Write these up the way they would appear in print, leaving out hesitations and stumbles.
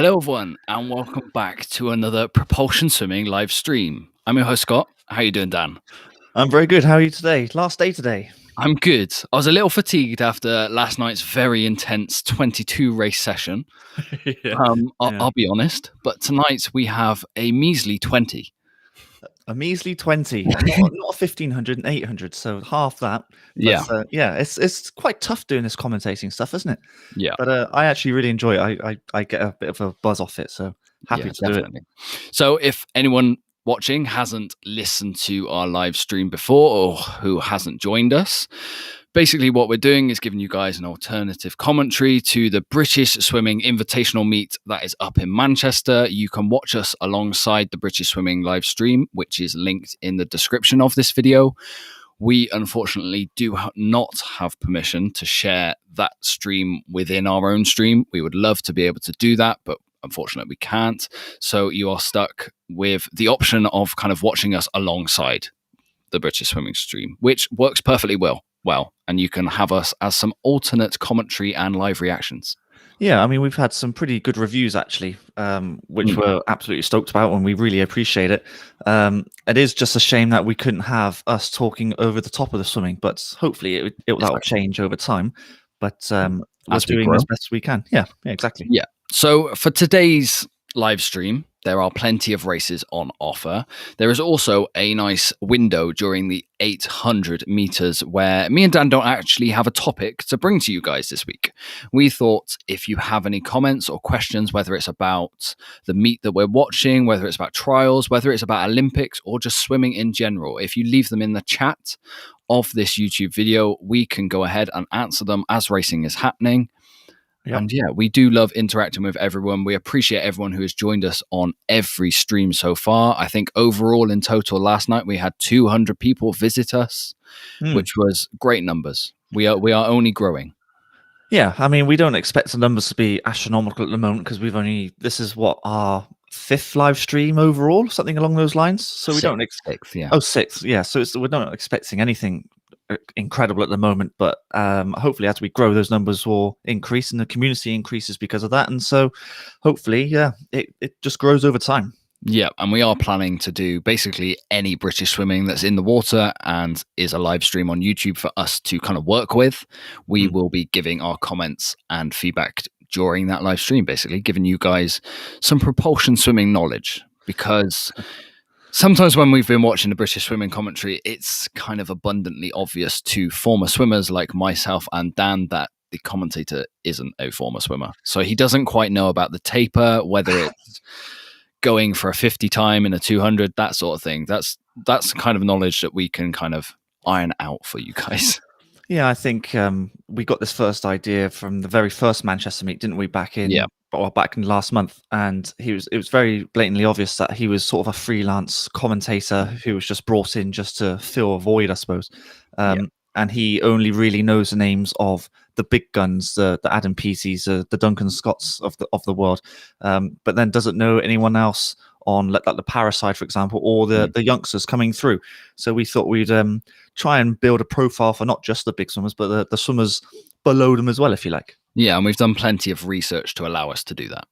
Hello, everyone, and welcome back to another Propulsion Swimming live stream. I'm your host, Scott. How you doing, Dan? I'm very good. How are you today? Last day today. I'm good. I was a little fatigued after last night's very intense 22 race session. I'll be honest, but tonight we have a measly 20. A measly 20, not a 1,500 and 800, so half that. But, it's quite tough doing this commentating stuff, isn't it? Yeah. But I actually really enjoy it. I get a bit of a buzz off it, so happy to do it. So if anyone watching hasn't listened to our live stream before or who hasn't joined us, basically what we're doing is giving you guys an alternative commentary to the British Swimming Invitational meet that is up in Manchester. You can watch us alongside the British Swimming live stream, which is linked in the description of this video. We unfortunately do not have permission to share that stream within our own stream. We would love to be able to do that, but unfortunately we can't. So you are stuck with the option of kind of watching us alongside the British Swimming stream, which works perfectly well, and you can have us as some alternate commentary and live reactions. Yeah, I mean, we've had some pretty good reviews, actually, which we're absolutely stoked about, and we really appreciate it. It is just a shame that we couldn't have us talking over the top of the swimming, but hopefully that will change over time. But we're doing as best as we can. Yeah, exactly. Yeah. So for today's live stream, there are plenty of races on offer. There is also a nice window during the 800 meters where me and Dan don't actually have a topic to bring to you guys this week. We thought if you have any comments or questions, whether it's about the meet that we're watching, whether it's about trials, whether it's about Olympics or just swimming in general, if you leave them in the chat of this YouTube video, we can go ahead and answer them as racing is happening. Yep. And yeah, we do love interacting with everyone. We appreciate everyone who has joined us on every stream so far. I think overall in total last night we had 200 people visit us, which was great numbers. We are only growing. Yeah, I mean, we don't expect the numbers to be astronomical at the moment because this is what our 5th live stream overall, something along those lines. So we don't expect 6th, yeah. Oh, 6th, yeah. So we're not expecting anything incredible at the moment, but hopefully as we grow, those numbers will increase and the community increases because of that. And so hopefully, yeah, it just grows over time. Yeah, and we are planning to do basically any British swimming that's in the water and is a live stream on YouTube for us to kind of work with. We will be giving our comments and feedback during that live stream, basically giving you guys some propulsion swimming knowledge, because sometimes when we've been watching the British swimming commentary, it's kind of abundantly obvious to former swimmers like myself and Dan that the commentator isn't a former swimmer. So he doesn't quite know about the taper, whether it's going for a 50 time in a 200, that sort of thing. That's kind of knowledge that we can kind of iron out for you guys. Yeah, I think we got this first idea from the very first Manchester meet, didn't we, back in last month? And it was very blatantly obvious that he was sort of a freelance commentator who was just brought in just to fill a void, I suppose. And he only really knows the names of the big guns, the Adam Peaty's, the Duncan Scotts of the world, but then doesn't know anyone else on like the Parasite, for example, or the youngsters coming through. So we thought we'd try and build a profile for not just the big swimmers, but the swimmers below them as well, if you like. Yeah, and we've done plenty of research to allow us to do that.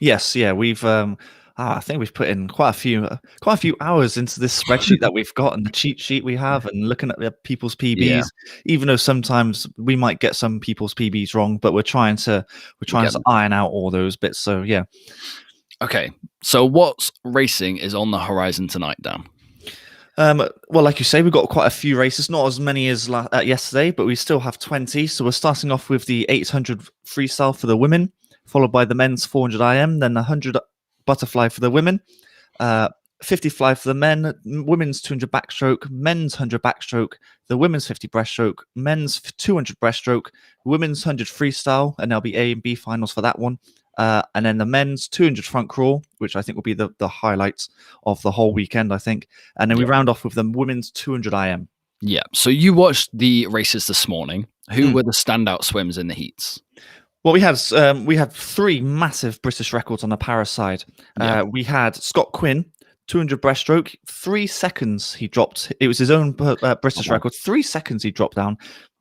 Yes, yeah, we've I think we've put in quite a few hours into this spreadsheet that we've got and the cheat sheet we have, and looking at the people's PBs. Even though sometimes we might get some people's PBs wrong, but we're trying to iron out all those bits. So yeah. Okay, so what's racing is on the horizon tonight, Dan? Well, like you say, we've got quite a few races, not as many as yesterday, but we still have 20. So we're starting off with the 800 freestyle for the women, followed by the men's 400 IM, then the 100 butterfly for the women, 50 fly for the men, women's 200 backstroke, men's 100 backstroke, the women's 50 breaststroke, men's 200 breaststroke, women's 100 freestyle, and there'll be A and B finals for that one. And then the men's 200 front crawl, which I think will be the highlights of the whole weekend, I think. And then we round off with the women's 200 IM. Yeah. So you watched the races this morning. Who were the standout swims in the heats? Well, we had 3 massive British records on the para side. We had Scott Quinn, 200 breaststroke, 3 seconds he dropped. It was his own British record. 3 seconds he dropped down.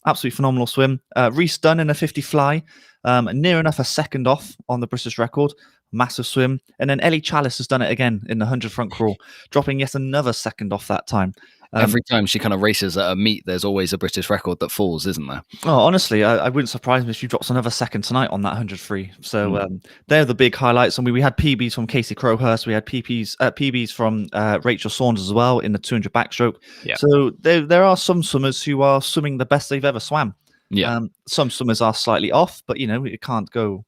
Absolutely phenomenal swim. Reese Dunn in a 50 fly, near enough a second off on the British record. massive swim. And then Ellie Chalice has done it again in the 100 front crawl, dropping yet another second off that time. Every time she kind of races at a meet, there's always a British record that falls, isn't there? Oh, honestly, I wouldn't surprise me if she drops another second tonight on that 100 free. So they're the big highlights. And we had PBs from Katy Crowhurst. We had PBs from Rachel Saunders as well in the 200 backstroke. Yeah. So there are some swimmers who are swimming the best they've ever swam. Yeah. Some swimmers are slightly off, but it can't go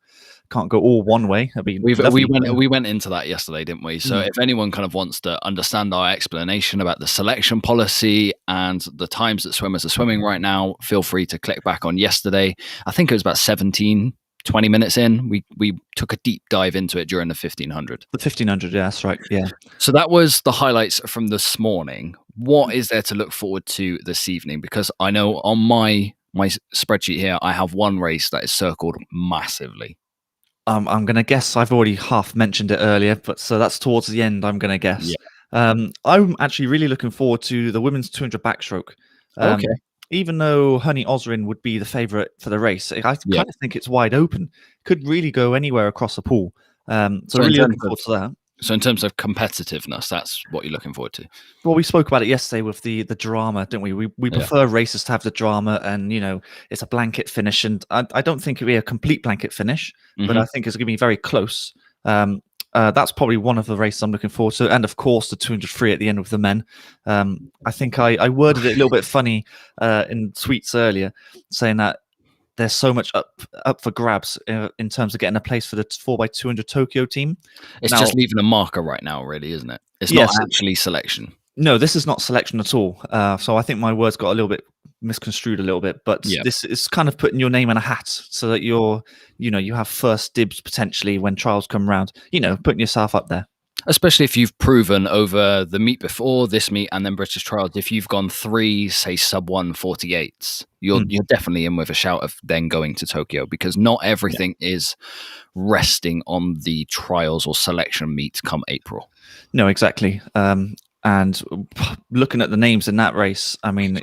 all one way. We went into that yesterday, didn't we? So if anyone kind of wants to understand our explanation about the selection policy and the times that swimmers are swimming right now, feel free to click back on yesterday. I think it was about 17-20 minutes in. We took a deep dive into it during the 1500. The 1500, yeah, that's right. Yeah. So that was the highlights from this morning. What is there to look forward to this evening? Because I know on my spreadsheet here, I have one race that is circled massively. I'm going to guess I've already half mentioned it earlier, but so that's towards the end, I'm going to guess. Yeah. I'm actually really looking forward to the women's 200 backstroke. Okay. Even though Honey Osrin would be the favourite for the race, I kind of think it's wide open. Could really go anywhere across the pool. So really looking forward to that. So in terms of competitiveness, that's what you're looking forward to. Well, we spoke about it yesterday with the drama, didn't we? We prefer races to have the drama, and it's a blanket finish, and I don't think it'll be a complete blanket finish, but I think it's going to be very close. That's probably one of the races I'm looking forward to, and of course the 200 free at the end with the men. I think I worded it a little bit funny in tweets earlier, saying that there's so much up for grabs in terms of getting a place for the 4x200 Tokyo team. It's just leaving a marker right now, really, isn't it? It's not actually selection. No, this is not selection at all. So I think my words got a little bit misconstrued a little bit, but this is kind of putting your name in a hat so that you have first dibs potentially when trials come around, putting yourself up there. Especially if you've proven over the meet before, this meet, and then British trials, if you've gone 3, say, sub 1:48s, you're definitely in with a shout of then going to Tokyo, because not everything is resting on the trials or selection meet come April. No, exactly. And looking at the names in that race, I mean,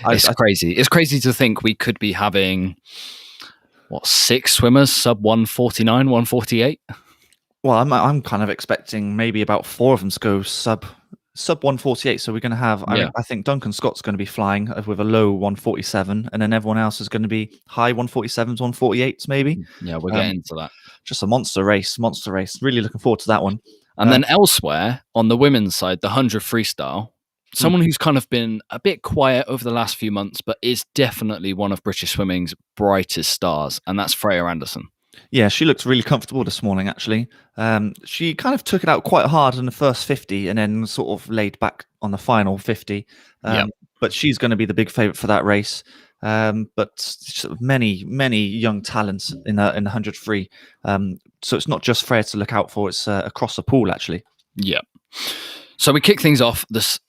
it's crazy. It's crazy to think we could be having 6 swimmers sub 1:49, 1:48. Well, I'm kind of expecting maybe about 4 of them to go sub 1:48. So we're going to have, I think Duncan Scott's going to be flying with a low 1:47, and then everyone else is going to be high 1:47s, 1:48s maybe. Yeah, we're getting into that. Just a monster race. Really looking forward to that one. And then elsewhere on the women's side, the 100 freestyle, someone who's kind of been a bit quiet over the last few months, but is definitely one of British swimming's brightest stars, and that's Freya Anderson. Yeah, she looked really comfortable this morning, actually. She kind of took it out quite hard in the first 50 and then sort of laid back on the final 50. But she's going to be the big favourite for that race. But many, many young talents in the 100 free. So it's not just Freya to look out for, it's across the pool, actually. Yeah. So we kick things off this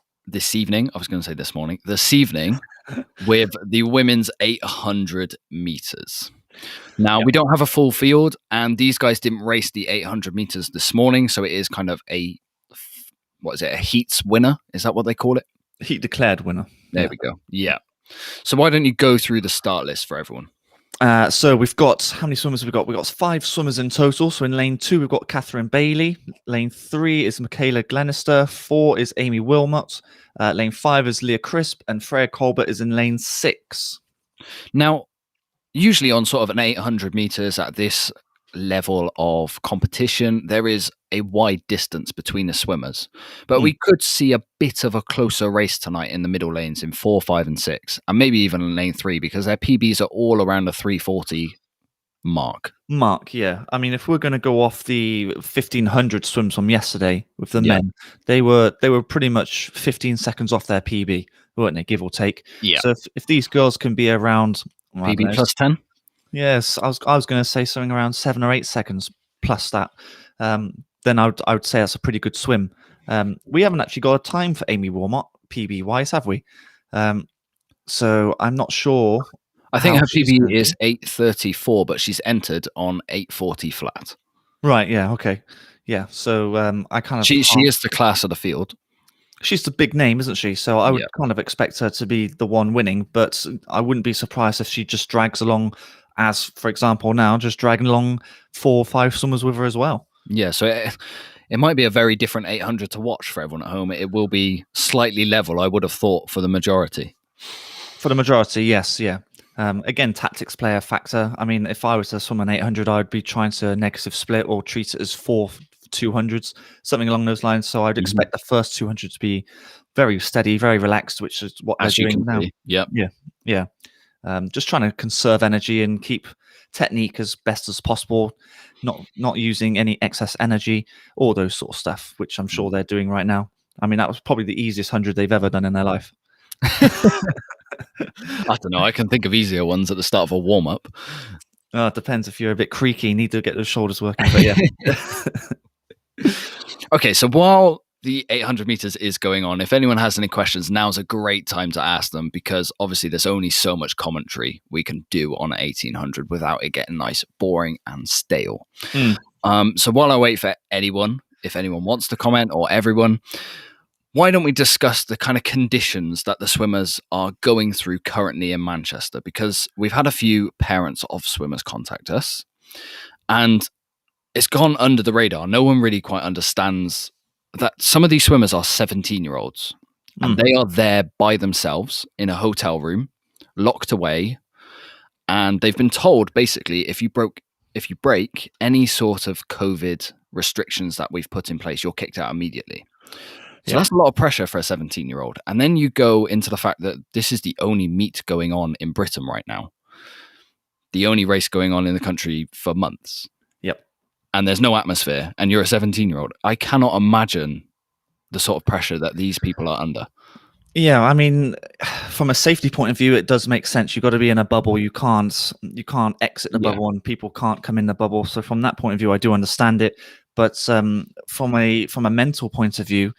evening. I was going to say this morning. This evening with the women's 800 meters. Now, we don't have a full field, and these guys didn't race the 800 meters this morning, so it is kind of a heats winner? Is that what they call it? Heat declared winner. There we go. Yeah. So why don't you go through the start list for everyone? So we've got, how many swimmers have we got? We've got 5 swimmers in total. So in lane 2, we've got Catherine Bailey. Lane 3 is Michaela Glenister. 4 is Amy Wilmot. Lane 5 is Leah Crisp, and Freya Colbert is in lane 6. Now, usually on sort of an 800 meters at this level of competition, there is a wide distance between the swimmers. But we could see a bit of a closer race tonight in the middle lanes in 4, 5, and 6, and maybe even in lane 3, because their PBs are all around the 3:40 mark. Yeah. I mean, if we're going to go off the 1500 swims from yesterday with the men, they were pretty much 15 seconds off their PB, weren't they, give or take? Yeah. So if these girls can be around PB plus 10? Yes, I was going to say something around 7 or 8 seconds plus that. Then I would say that's a pretty good swim. We haven't actually got a time for Amy Wilmot PB wise, have we? So I'm not sure. I think her PB is 8:34, but she's entered on 8:40 flat. Right. Yeah. Okay. Yeah. So I kind of she is the class of the field. She's the big name, isn't she? So I would kind of expect her to be the one winning, but I wouldn't be surprised if she just drags along as for example now, just dragging along 4 or 5 swimmers with her as well. Yeah, so it might be a very different 800 to watch for everyone at home. It will be slightly level, I would have thought, for the majority. For the majority, yes, yeah. Again, tactics play a factor. I mean, if I was to swim an 800, I'd be trying to negative split or treat it as 4 200s, something along those lines. So I'd expect the first 200 to be very steady, very relaxed, which is what they're doing now. Yep. Yeah. Just trying to conserve energy and keep technique as best as possible, not using any excess energy, all those sort of stuff, which I'm sure they're doing right now. I mean, that was probably the easiest 100 they've ever done in their life. I don't know. I can think of easier ones at the start of a warm-up. It depends. If you're a bit creaky, need to get those shoulders working. But yeah. Okay, so while the 800 meters is going on, if anyone has any questions, now's a great time to ask them, because obviously there's only so much commentary we can do on 1800 without it getting nice, boring, and stale. So while I wait for anyone, if anyone wants to comment, or everyone, why don't we discuss the kind of conditions that the swimmers are going through currently in Manchester? Because we've had a few parents of swimmers contact us, and it's gone under the radar. No one really quite understands that some of these swimmers are 17-year-olds, and they are there by themselves in a hotel room, locked away, and they've been told basically if you break any sort of COVID restrictions that we've put in place, you're kicked out immediately. So that's a lot of pressure for a 17-year-old. And then you go into the fact that this is the only meet going on in Britain right now. The only race going on in the country for months. Yep. And there's no atmosphere, and you're a 17-year-old. I cannot imagine the sort of pressure that these people are under. Yeah, I mean, from a safety point of view, it does make sense. You've got to be in a bubble. You can't exit the bubble, and people can't come in the bubble. So from that point of view, I do understand it. But from a mental point of view,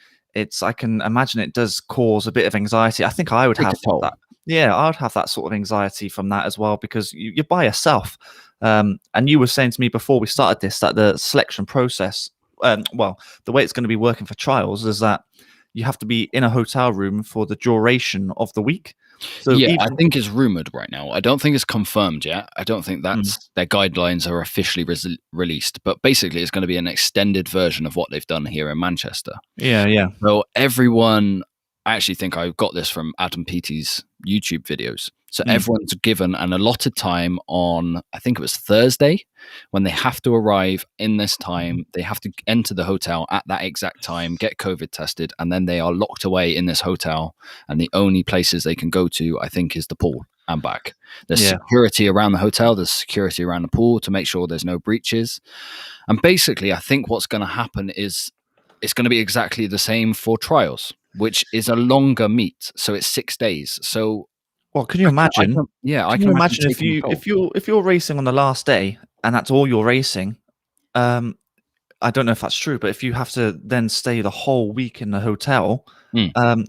I can imagine it does cause a bit of anxiety. I think I would have that. Yeah, I would have that sort of anxiety from that as well, because you're by yourself. And you were saying to me before we started this that the selection process, the way it's going to be working for trials is that you have to be in a hotel room for the duration of the week. So I think it's rumored right now. I don't think it's confirmed yet. I don't think that's their guidelines are officially released. But basically, it's going to be an extended version of what they've done here in Manchester. Yeah. So everyone, I actually think I got this from Adam Peaty's YouTube videos. So everyone's given an allotted time on, I think it was Thursday, when they have to arrive in this time. They have to enter the hotel at that exact time, get COVID tested, and then they are locked away in this hotel. And the only places they can go to, I think, is the pool and back. There's security around the hotel. There's security around the pool to make sure there's no breaches. And basically, I think what's going to happen is it's going to be exactly the same for trials, which is a longer meet. So it's 6 days. So well, can you imagine? I can imagine if you're racing on the last day and that's all you're racing. I don't know if that's true, but if you have to then stay the whole week in the hotel,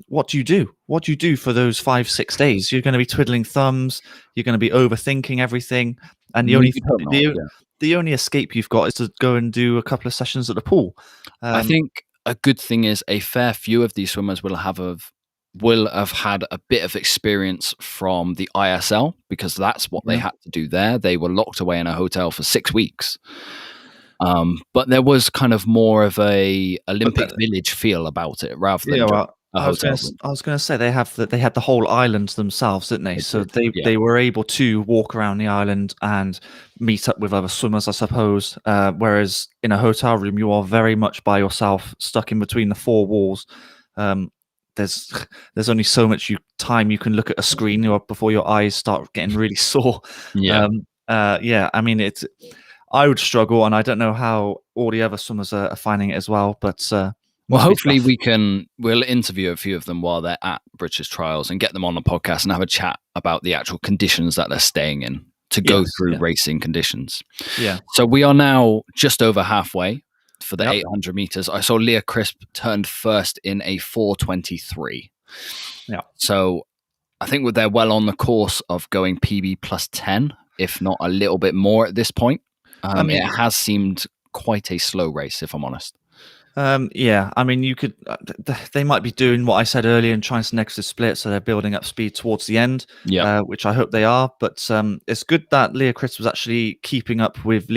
what do you do? What do you do for those 5-6 days? You're going to be twiddling thumbs. You're going to be overthinking everything, and the only escape you've got is to go and do a couple of sessions at the pool. I think a good thing is a fair few of these swimmers will have had a bit of experience from the ISL, because that's what they had to do there. They were locked away in a hotel for 6 weeks. But there was kind of more of a Olympic Village feel about it rather than a hotel. I was going to say they had the whole island themselves, didn't they? So they were able to walk around the island and meet up with other swimmers, I suppose. Whereas in a hotel room, you are very much by yourself, stuck in between the four walls. There's only so much time you can look at a screen before your eyes start getting really sore. I mean, I would struggle, and I don't know how all the other swimmers are finding it as well. But hopefully we'll interview a few of them while they're at British trials and get them on the podcast and have a chat about the actual conditions that they're staying in to go through racing conditions. Yeah. So we are now just over halfway for the 800 meters. I saw Leah Crisp turned first in a 4:23. Yeah. So I think they're well on the course of going PB plus 10, if not a little bit more at this point. It has seemed quite a slow race, if I'm honest. Yeah, I mean, you could. They might be doing what I said earlier and trying some negative split, so they're building up speed towards the end. Yeah. Which I hope they are. But it's good that Leah Chris was actually keeping up with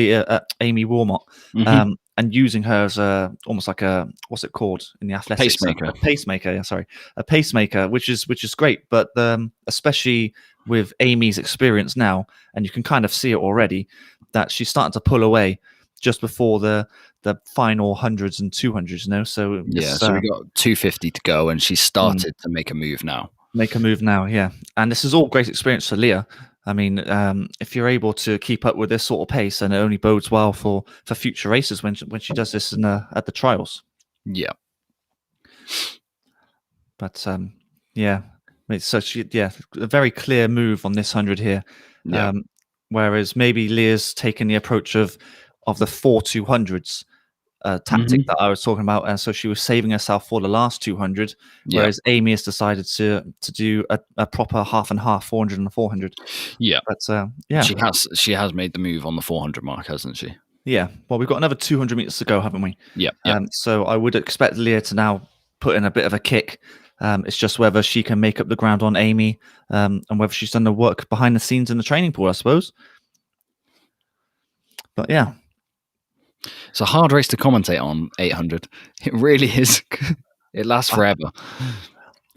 Amy Wilmot, Mm-hmm. and using her as almost like a, what's it called in the athletics? Pacemaker. A pacemaker. Yeah, sorry, a pacemaker, which is great. But especially with Amy's experience now, and you can kind of see it already that she's starting to pull away just before the final hundreds and 200s, so yeah, so we got 250 to go, and she started to make a move now. Yeah, and this is all great experience for Leah. I mean, if you're able to keep up with this sort of pace, and it only bodes well for future races when she does this at the trials. Yeah, but yeah, so a very clear move on this 100 here. Yeah. Whereas maybe Leah's taken the approach of the 4 200s tactic that I was talking about, and so she was saving herself for the last 200. Whereas Amy has decided to do a proper half and half, 400 and 400. Yeah, but yeah, she has made the move on the 400 mark, hasn't she? Yeah. Well, we've got another 200 meters to go, haven't we? Yeah. So I would expect Leah to now put in a bit of a kick. It's just whether she can make up the ground on Amy, and whether she's done the work behind the scenes in the training pool, I suppose. But yeah, it's a hard race to commentate on 800. It really is. It lasts forever.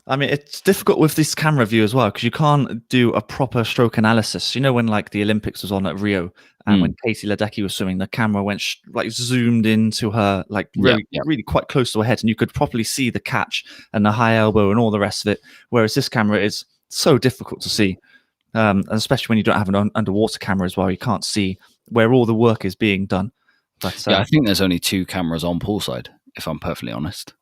I mean, it's difficult with this camera view as well, because you can't do a proper stroke analysis. You know, when like the Olympics was on at Rio, and when Katie Ledecky was swimming, the camera went zoomed into her, like really quite close to her head, and you could properly see the catch and the high elbow and all the rest of it. Whereas this camera is so difficult to see, and especially when you don't have an underwater camera as well, you can't see where all the work is being done. But I think there's only 2 cameras on poolside, if I'm perfectly honest.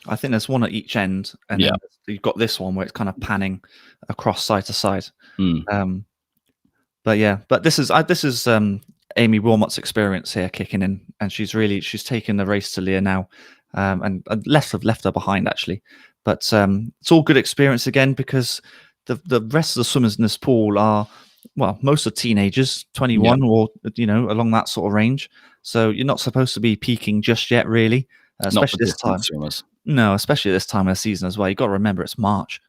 I think there's one at each end, and then you've got this one where it's kind of panning across side to side. But this is Amy Wilmot's experience here kicking in, and she's taken the race to Leah now, and left her behind actually. But it's all good experience again, because the rest of the swimmers in this pool are, well, most are teenagers, 21 or along that sort of range. So you're not supposed to be peaking just yet, really, especially this time. Swimmers. No, especially this time of the season as well. You've got to remember it's March,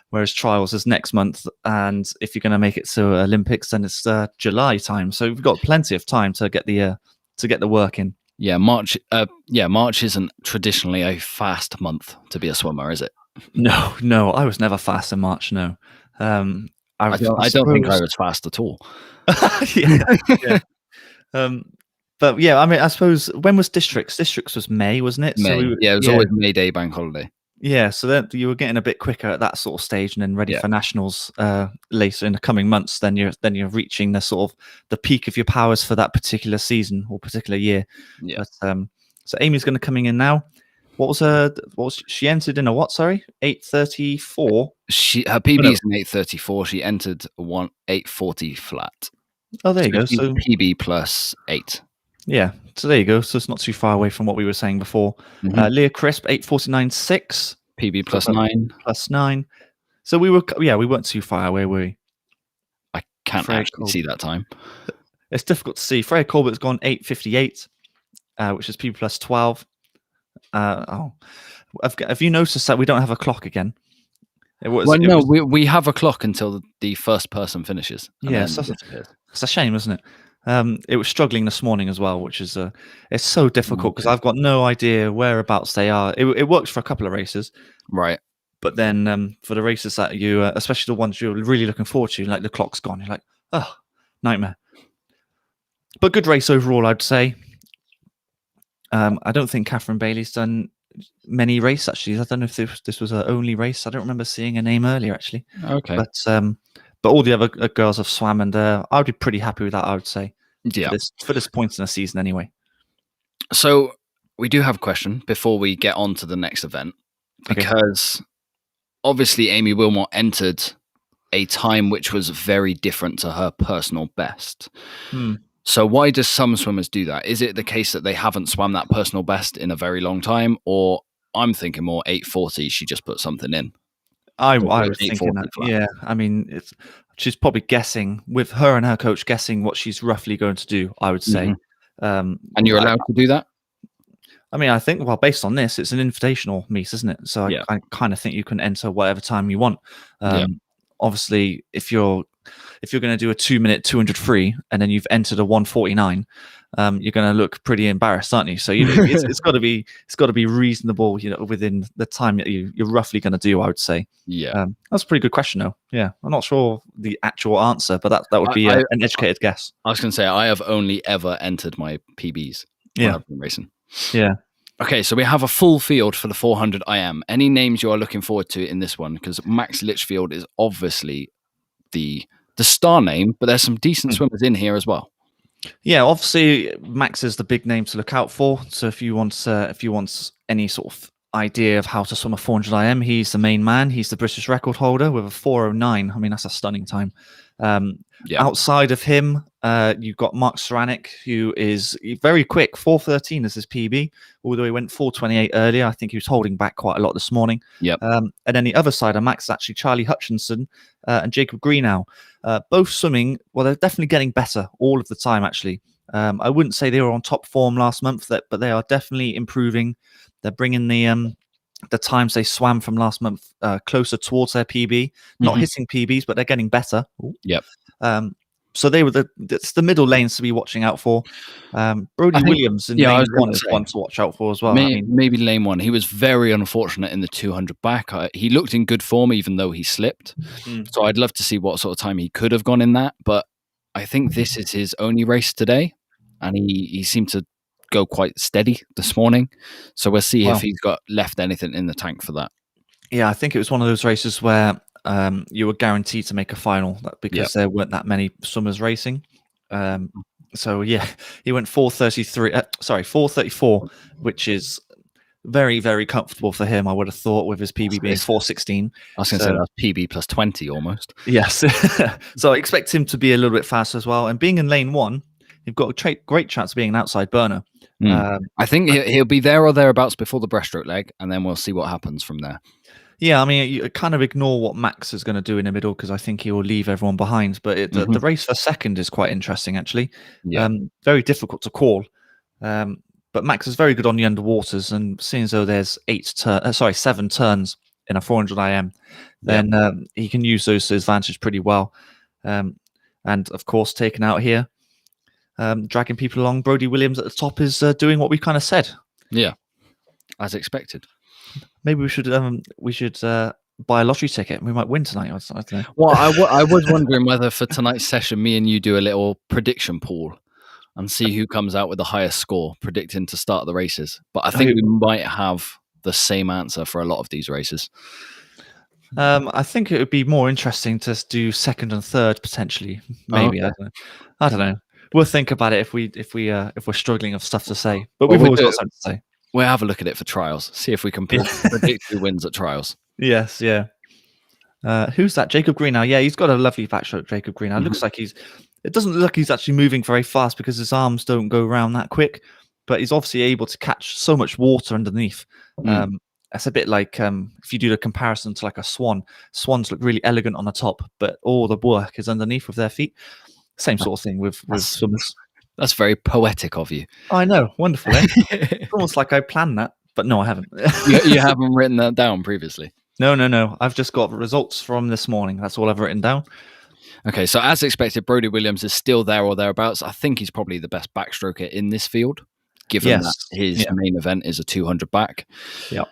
whereas trials is next month. And if you're going to make it to Olympics, then it's July time. So we've got plenty of time to get the work in. Yeah, March. March isn't traditionally a fast month to be a swimmer, is it? No, I was never fast in March. No, I don't think I was fast at all. yeah. But yeah, I mean, I suppose, when was Districts? Districts was May, wasn't it? May. So it was always May Day bank holiday. Yeah, so then you were getting a bit quicker at that sort of stage, and then ready for nationals later in the coming months. Then you're reaching the sort of the peak of your powers for that particular season or particular year. Yeah. But, so Amy's going to coming in now. What was she entered in a what? Sorry, 8:34. Her PB is an 8:34. She entered 8:40 flat. Oh, there you go. So PB plus 8. Yeah, so there you go. So it's not too far away from what we were saying before. Leah Crisp 8:49.6. PB plus 9. Plus 9. So we weren't too far away, were we? I can't actually see that time. It's difficult to see. Freya Colbert's gone 8:58, which is PB plus 12. Have you noticed that we don't have a clock again? We have a clock until the first person finishes. Yes, it's a shame, isn't it? It was struggling this morning as well, which is it's so difficult, because I've got no idea whereabouts they are. It works for a couple of races, right? But then for the races that you, especially the ones you're really looking forward to, like the clock's gone, you're like, oh, nightmare. But good race overall, I'd say. I don't think Catherine Bailey's done many races, actually. I don't know if this was her only race. I don't remember seeing her name earlier, actually. Okay. But all the other girls have swam, and I would be pretty happy with that, I would say. Yeah. For this point in the season, anyway. So we do have a question before we get on to the next event, because obviously Amy Wilmot entered a time which was very different to her personal best. So why do some swimmers do that? Is it the case that they haven't swam that personal best in a very long time? Or I'm thinking more 8:40, she just put something in. I was thinking that. Yeah, I mean, she's probably guessing, with her and her coach guessing what she's roughly going to do, I would say. And you're allowed to do that? I mean, I think, well, based on this, it's an invitational meet, isn't it? So Yeah. I kind of think you can enter whatever time you want. Yeah. Obviously, if you're going to do a 2-minute 200 free and then you've entered a 149, you're going to look pretty embarrassed, aren't you? So it's got to be reasonable, within the time that you're roughly going to do. I would say. Yeah. That's a pretty good question, though. Yeah, I'm not sure the actual answer, but that would be an educated guess. I was going to say I have only ever entered my PBs when I've been racing. Yeah. Okay, so we have a full field for the 400 IM. Any names you are looking forward to in this one? Because Max Litchfield is obviously the star name, but there's some decent swimmers in here as well. Yeah, obviously Max is the big name to look out for. So if you want any sort of idea of how to swim a 400 IM, he's the main man. He's the British record holder with a 4:09. I mean, that's a stunning time. Outside of him, you've got Mark Ceranic, who is very quick. 4:13 is his PB, although he went 4:28 earlier. I think he was holding back quite a lot this morning. Yep. And then the other side of Max is actually Charlie Hutchinson and Jacob Greenow. Both swimming, well, they're definitely getting better all of the time, actually. I wouldn't say they were on top form last month, but they are definitely improving. They're bringing the times they swam from last month closer towards their PB. Not hitting PBs, but they're getting better. Yep. So they were the middle lanes to be watching out for. Brody Williams in lane 1 is one to watch out for as well. Maybe lane 1. He was very unfortunate in the 200 back. He looked in good form, even though he slipped. So I'd love to see what sort of time he could have gone in that. But I think this is his only race today, and he seemed to go quite steady this morning. So we'll see if he's got left anything in the tank for that. Yeah, I think it was one of those races where you were guaranteed to make a final because there weren't that many swimmers racing. So yeah, he went 4:34, which is very, very comfortable for him. I would have thought with his PB being 4:16. I was going to say that's PB plus 20 almost. Yes. So I expect him to be a little bit faster as well. And being in lane 1, you've got a great chance of being an outside burner. I think he'll be there or thereabouts before the breaststroke leg, and then we'll see what happens from there. Yeah, I mean, you kind of ignore what Max is going to do in the middle because I think he will leave everyone behind. But the race for second is quite interesting, actually. Yeah. Very difficult to call. But Max is very good on the underwaters, and seeing as though there's 7 turns in a 400 IM, then he can use those to his advantage pretty well. And of course, taken out here, dragging people along. Brody Williams at the top is doing what we kind of said. Yeah, as expected. Maybe we should buy a lottery ticket. We might win tonight. I don't know. Well, I was wondering whether for tonight's session, me and you do a little prediction pool and see who comes out with the highest score, predicting to start the races. But I think we might have the same answer for a lot of these races. I think it would be more interesting to do second and third potentially. Maybe I don't know. We'll think about it if we're struggling of stuff to say. But we've always got something to say. We'll have a look at it for trials. See if we can predict who wins at trials. Yes, yeah. Who's that? Jacob Greenow. Yeah, he's got a lovely backstroke, Jacob Greenow. It looks like it doesn't look like he's actually moving very fast because his arms don't go around that quick, but he's obviously able to catch so much water underneath. That's a bit like if you do the comparison to like a swan. Swans look really elegant on the top, but all the work is underneath with their feet. Same sort of thing with swimmers. That's very poetic of you. I know. Wonderful, eh? It's almost like I planned that, but no, I haven't. You haven't written that down previously? No. I've just got results from this morning. That's all I've written down. Okay, so as expected, Brody Williams is still there or thereabouts. I think he's probably the best backstroker in this field, given that his main event is a 200 back. Yeah.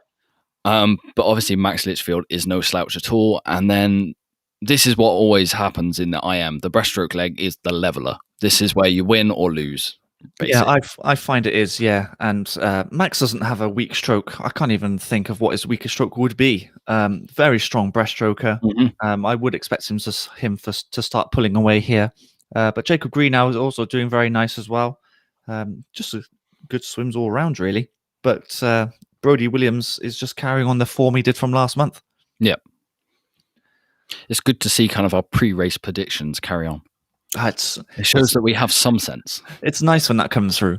But obviously, Max Litchfield is no slouch at all. And then this is what always happens in the IM. The breaststroke leg is the leveler. This is where you win or lose. Basically. Yeah, I find it is, yeah. And Max doesn't have a weak stroke. I can't even think of what his weakest stroke would be. Very strong breaststroker. I would expect him to start pulling away here. But Jacob Greenow is also doing very nice as well. Just good swims all around, really. But Brody Williams is just carrying on the form he did from last month. Yeah. It's good to see kind of our pre-race predictions carry on. It shows that we have some sense. It's nice when that comes through.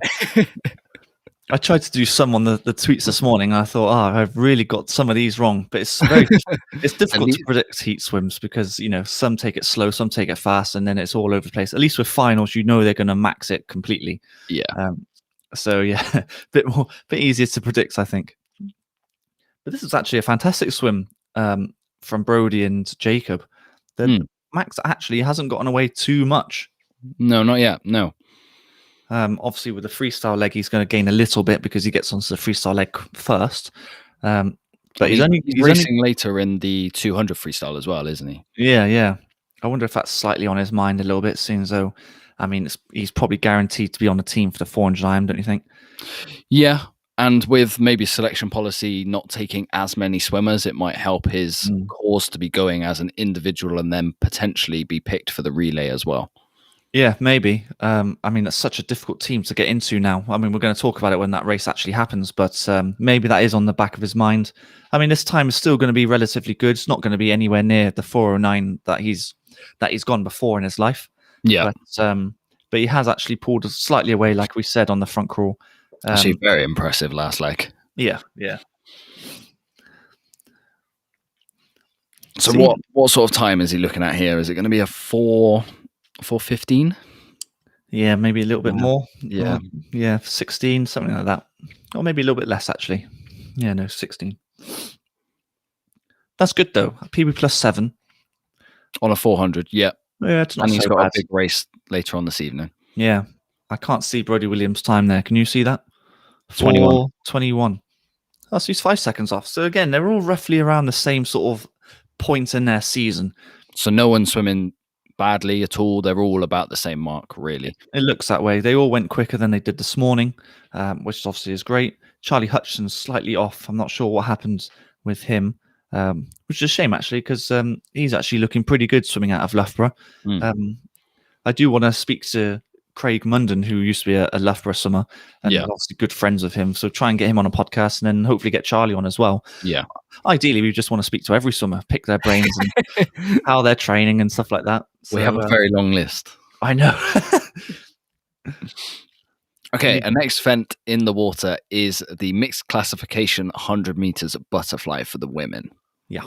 I tried to do some on the tweets this morning. And I thought, I've really got some of these wrong. But it's it's difficult to predict heat swims because some take it slow, some take it fast, and then it's all over the place. At least with finals, they're going to max it completely. Yeah. So yeah, bit easier to predict, I think. But this is actually a fantastic swim from Brody and Jacob. Max actually hasn't gotten away too much. No, not yet. No. Obviously, with the freestyle leg, he's going to gain a little bit because he gets onto the freestyle leg first. But he's racing later in the 200 freestyle as well, isn't he? Yeah. I wonder if that's slightly on his mind a little bit, seeing as though, I mean, he's probably guaranteed to be on the team for the 400 IM, don't you think? Yeah. And with maybe selection policy not taking as many swimmers, it might help his cause to be going as an individual and then potentially be picked for the relay as well. Yeah, maybe. I mean, that's such a difficult team to get into now. I mean, we're going to talk about it when that race actually happens, but maybe that is on the back of his mind. I mean, this time is still going to be relatively good. It's not going to be anywhere near the 409 that he's gone before in his life. Yeah. But he has actually pulled slightly away, like we said, on the front crawl. Actually, very impressive last leg. Yeah. So what sort of time is he looking at here? Is it going to be a 4:15? Yeah, maybe a little bit more. Yeah, 16, something like that, or maybe a little bit less actually. Yeah, no, 16. That's good though. PB plus 7 on a 400. Yeah, it's not. And he's so got bad. a big race later on this evening. Yeah, I can't see Brody Williams' time there. Can you see that? 21. Oh, so he's 5 seconds off. So again, they're all roughly around the same sort of point in their season. So no one's swimming badly at all. They're all about the same mark, really. It looks that way. They all went quicker than they did this morning, which obviously is great. Charlie Hutchinson's slightly off. I'm not sure what happened with him, which is a shame actually, because he's actually looking pretty good swimming out of Loughborough. I do want to speak to Craig Munden, who used to be a Loughborough swimmer, and obviously good friends with him. So try and get him on a podcast, and then hopefully get Charlie on as well. Yeah. Ideally, we just want to speak to every swimmer, pick their brains and how they're training and stuff like that. So, we have a very long list. I know. Okay, our next event in the water is the mixed classification 100 meters butterfly for the women. Yeah.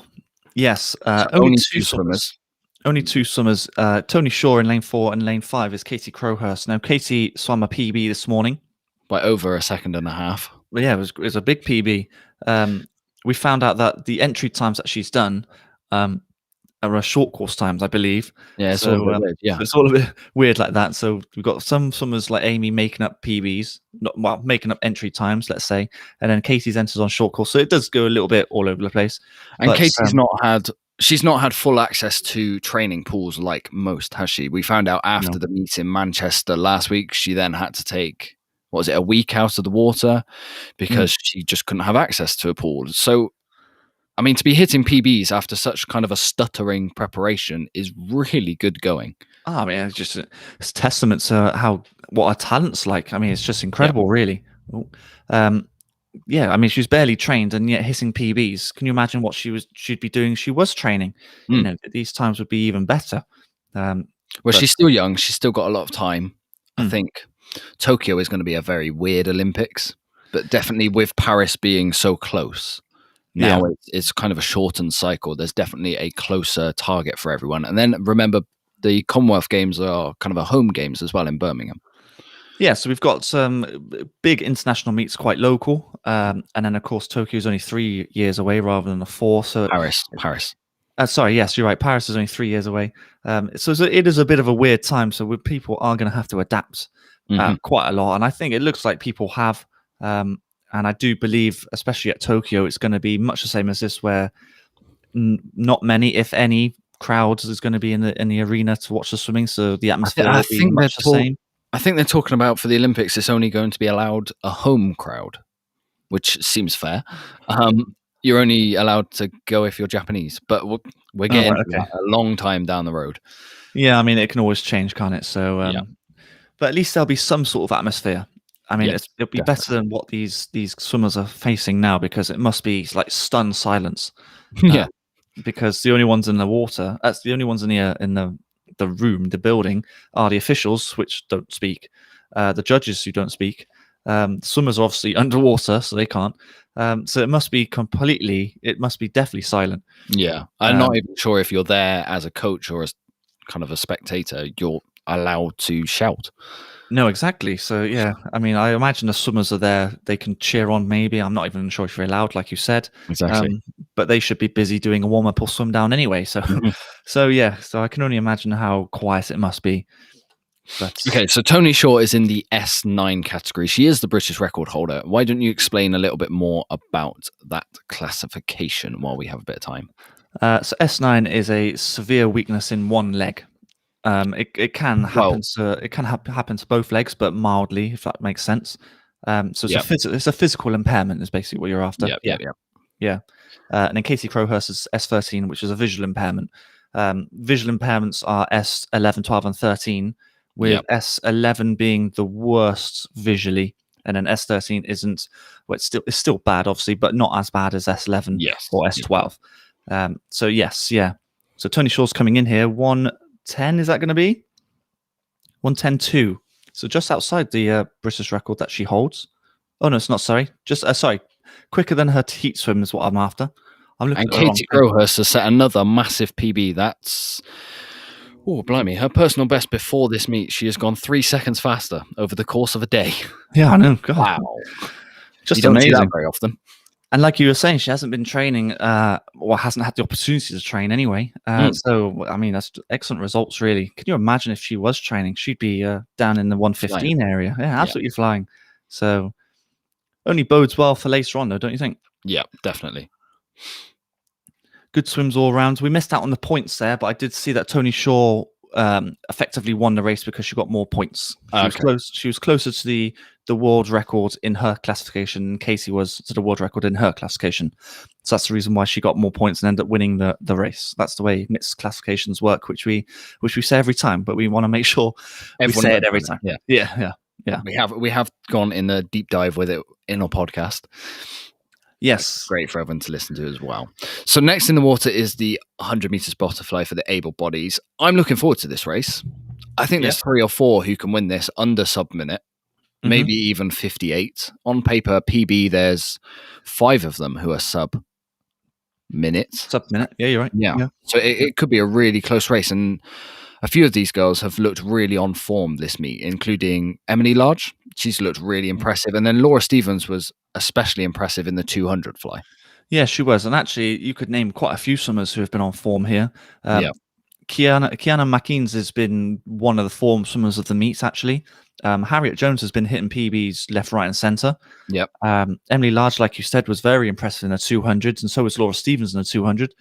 Yes. So only 2 swimmers. Only 2 swimmers. Tony Shaw in lane 4 and lane 5 is Katy Crowhurst. Now, Katy swam a PB this morning. By over a second and a half. Well, yeah, it was a big PB. We found out that the entry times that she's done are short course times, I believe. Yeah, it's all a bit weird. Yeah, it's all a bit weird like that. So we've got some swimmers like Amy making up PBs, making up entry times, let's say, and then Katie's enters on short course. So it does go a little bit all over the place. And Katie's she's not had full access to training pools like most, has she? We found out after the meet in Manchester last week. She then had to take, what was it, a week out of the water because she just couldn't have access to a pool. So, I mean, to be hitting PBs after such kind of a stuttering preparation is really good going. Oh, I mean, it's testament to what her talent's like. I mean, it's just incredible, really. Yeah, I mean, she was barely trained and yet hitting PBs. Can you imagine what she'd be doing if she was training? You know, these times would be even better. Well, she's still young. She's still got a lot of time. I think Tokyo is going to be a very weird Olympics, but definitely with Paris being so close, now it's kind of a shortened cycle. There's definitely a closer target for everyone. And then remember, the Commonwealth Games are kind of a home games as well in Birmingham. Yeah, so we've got some big international meets quite local. And then, of course, Tokyo is only 3 years away rather than 4. So Paris. Sorry, yes, you're right. Paris is only 3 years away. So it is a bit of a weird time. So people are going to have to adapt quite a lot. And I think it looks like people have. And I do believe, especially at Tokyo, it's going to be much the same as this, where not many, if any, crowds is going to be in the arena to watch the swimming. So the atmosphere will be much the same. I think they're talking about for the Olympics, it's only going to be allowed a home crowd, which seems fair. You're only allowed to go if you're Japanese, but we're getting a long time down the road. Yeah, I mean, it can always change, can't it? So, but at least there'll be some sort of atmosphere. I mean, it'll be better than what these swimmers are facing now, because it must be like stunned silence. Because the only ones in the water, that's the only ones in the room, the building, are the officials, which don't speak, the judges who don't speak. Swimmers are obviously underwater, so they can't. So it must be definitely silent. Yeah, I'm not even sure if you're there as a coach or as kind of a spectator, you're allowed to shout. No, exactly. So yeah, I mean, I imagine the swimmers are there. They can cheer on. Maybe I'm not even sure if you're allowed, like you said. Exactly. But they should be busy doing a warm up or swim down anyway. So, Mhm. so yeah. So I can only imagine how quiet it must be. But Okay, so Tony Shaw is in the S9 category. She is the British record holder. Why don't you explain a little bit more about that classification while we have a bit of time? So S9 is a severe weakness in one leg. It can happen happen to both legs, but mildly, if that makes sense. So Yep. it's a physical impairment, is basically what you're after. Yeah. Yeah. And then Katy Crowhurst is S13, which is a visual impairment. Visual impairments are S11, 12, and 13, with Yep. S11 being the worst visually, and then S13 isn't. Well, it's still bad, obviously, but not as bad as S11 Yes. or S12. So yes, yeah. So Tony Shaw's coming in here. 110, is that going to be 110.2? So just outside the British record that she holds. Oh no, it's not. Sorry, just sorry. Quicker than her heat swim is what I'm after. I'm looking And at the wrong Katy thing. Crowhurst has set another massive PB. That's, oh, blimey. Her personal best before this meet, she has gone 3 seconds faster over the course of a day. Yeah, I know. God. Wow. Just You don't see that amazing. very often. And like you were saying, she hasn't been training, or hasn't had the opportunity to train anyway. So, I mean, that's excellent results, really. Can you imagine if she was training? She'd be down in the 115 area. Yeah, absolutely flying. So, only bodes well for later on, though, don't you think? Yeah, definitely. Good swims all round. We missed out on the points there, but I did see that Tony Shaw effectively won the race because she got more points. She was closer to the world record in her classification than Casey was to the world record in her classification. So that's the reason why she got more points and ended up winning the race. That's the way mixed classifications work, which we say every time, but we want to make sure we say it every time. Yeah. We have gone in a deep dive with it in our podcast. Yes. Great for everyone to listen to as well. So next in the water is the 100 meters butterfly for the able bodies. I'm looking forward to this race. I think there's 3 or 4 who can win this under sub-minute, maybe even 58. On paper, PB, there's 5 of them who are sub-minute. Sub-minute, yeah, you're right. Yeah. So it could be a really close race, and a few of these girls have looked really on form this meet, including Emily Large. She's looked really impressive. And then Laura Stevens was especially impressive in the 200 fly. Yeah, she was. And actually, you could name quite a few swimmers who have been on form here. Kiana McKeans has been one of the form swimmers of the meets, actually. Harriet Jones has been hitting PBs left, right, and centre. Yep. Emily Large, like you said, was very impressive in the 200s, and so was Laura Stevens in the 200.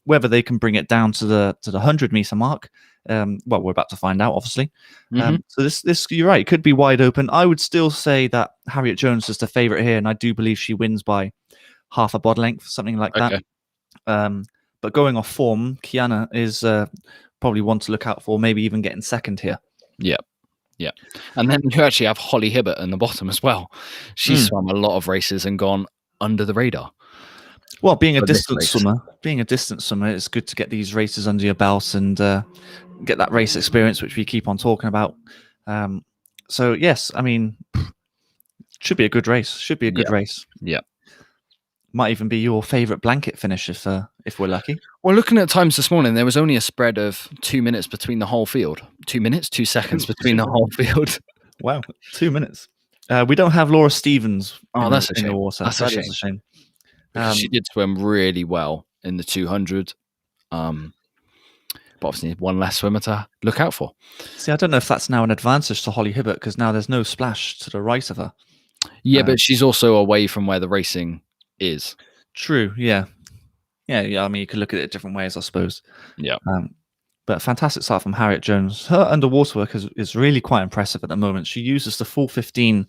Whether they can bring it down to the 100 meter mark, well, we're about to find out, obviously. So this you're right, it could be wide open. I would still say that Harriet Jones is the favourite here, and I do believe she wins by half a bod length, something like that. But going off form, Kiana is probably one to look out for, maybe even getting second here. Yeah. And then you actually have Holly Hibbert in the bottom as well. She's swum a lot of races and gone under the radar. Well, being a distance swimmer, it's good to get these races under your belt and get that race experience, which we keep on talking about. So yes, I mean, should be a good race. Should be a good race. Yeah. Might even be your favourite blanket finish if we're lucky. Well, looking at times this morning, there was only a spread of 2 minutes between the whole field. 2 minutes, 2 seconds between the whole field. Wow, 2 minutes. We don't have Laura Stevens. That's a shame. In the water. That's a shame. She did swim really well in the 200. But obviously, one less swimmer to look out for. See, I don't know if that's now an advantage to Holly Hibbert because now there's no splash to the right of her. Yeah, but she's also away from where the racing is. True. Yeah. I mean, you could look at it different ways, I suppose. Yeah. But fantastic start from Harriet Jones. Her underwater work is really quite impressive at the moment. She uses the full 15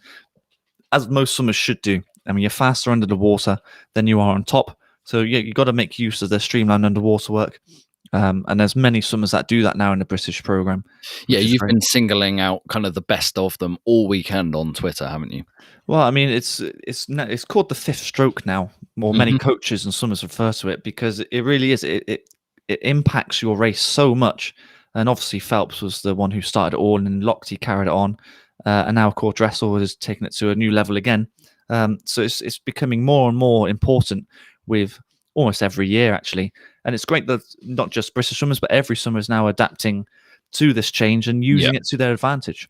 as most swimmers should do. I mean, you're faster under the water than you are on top. So yeah, you got to make use of the streamlined underwater work. And there's many swimmers that do that now in the British program. Yeah, you've been singling out kind of the best of them all weekend on Twitter, haven't you? Well, I mean, it's called the fifth stroke now. More many coaches and swimmers refer to it because it really is. It impacts your race so much. And obviously Phelps was the one who started it all, and Lochte carried it on, and now of course Dressel has taken it to a new level again. So it's becoming more and more important with almost every year, actually. And it's great that not just British swimmers, but every swimmer is now adapting to this change and using it to their advantage.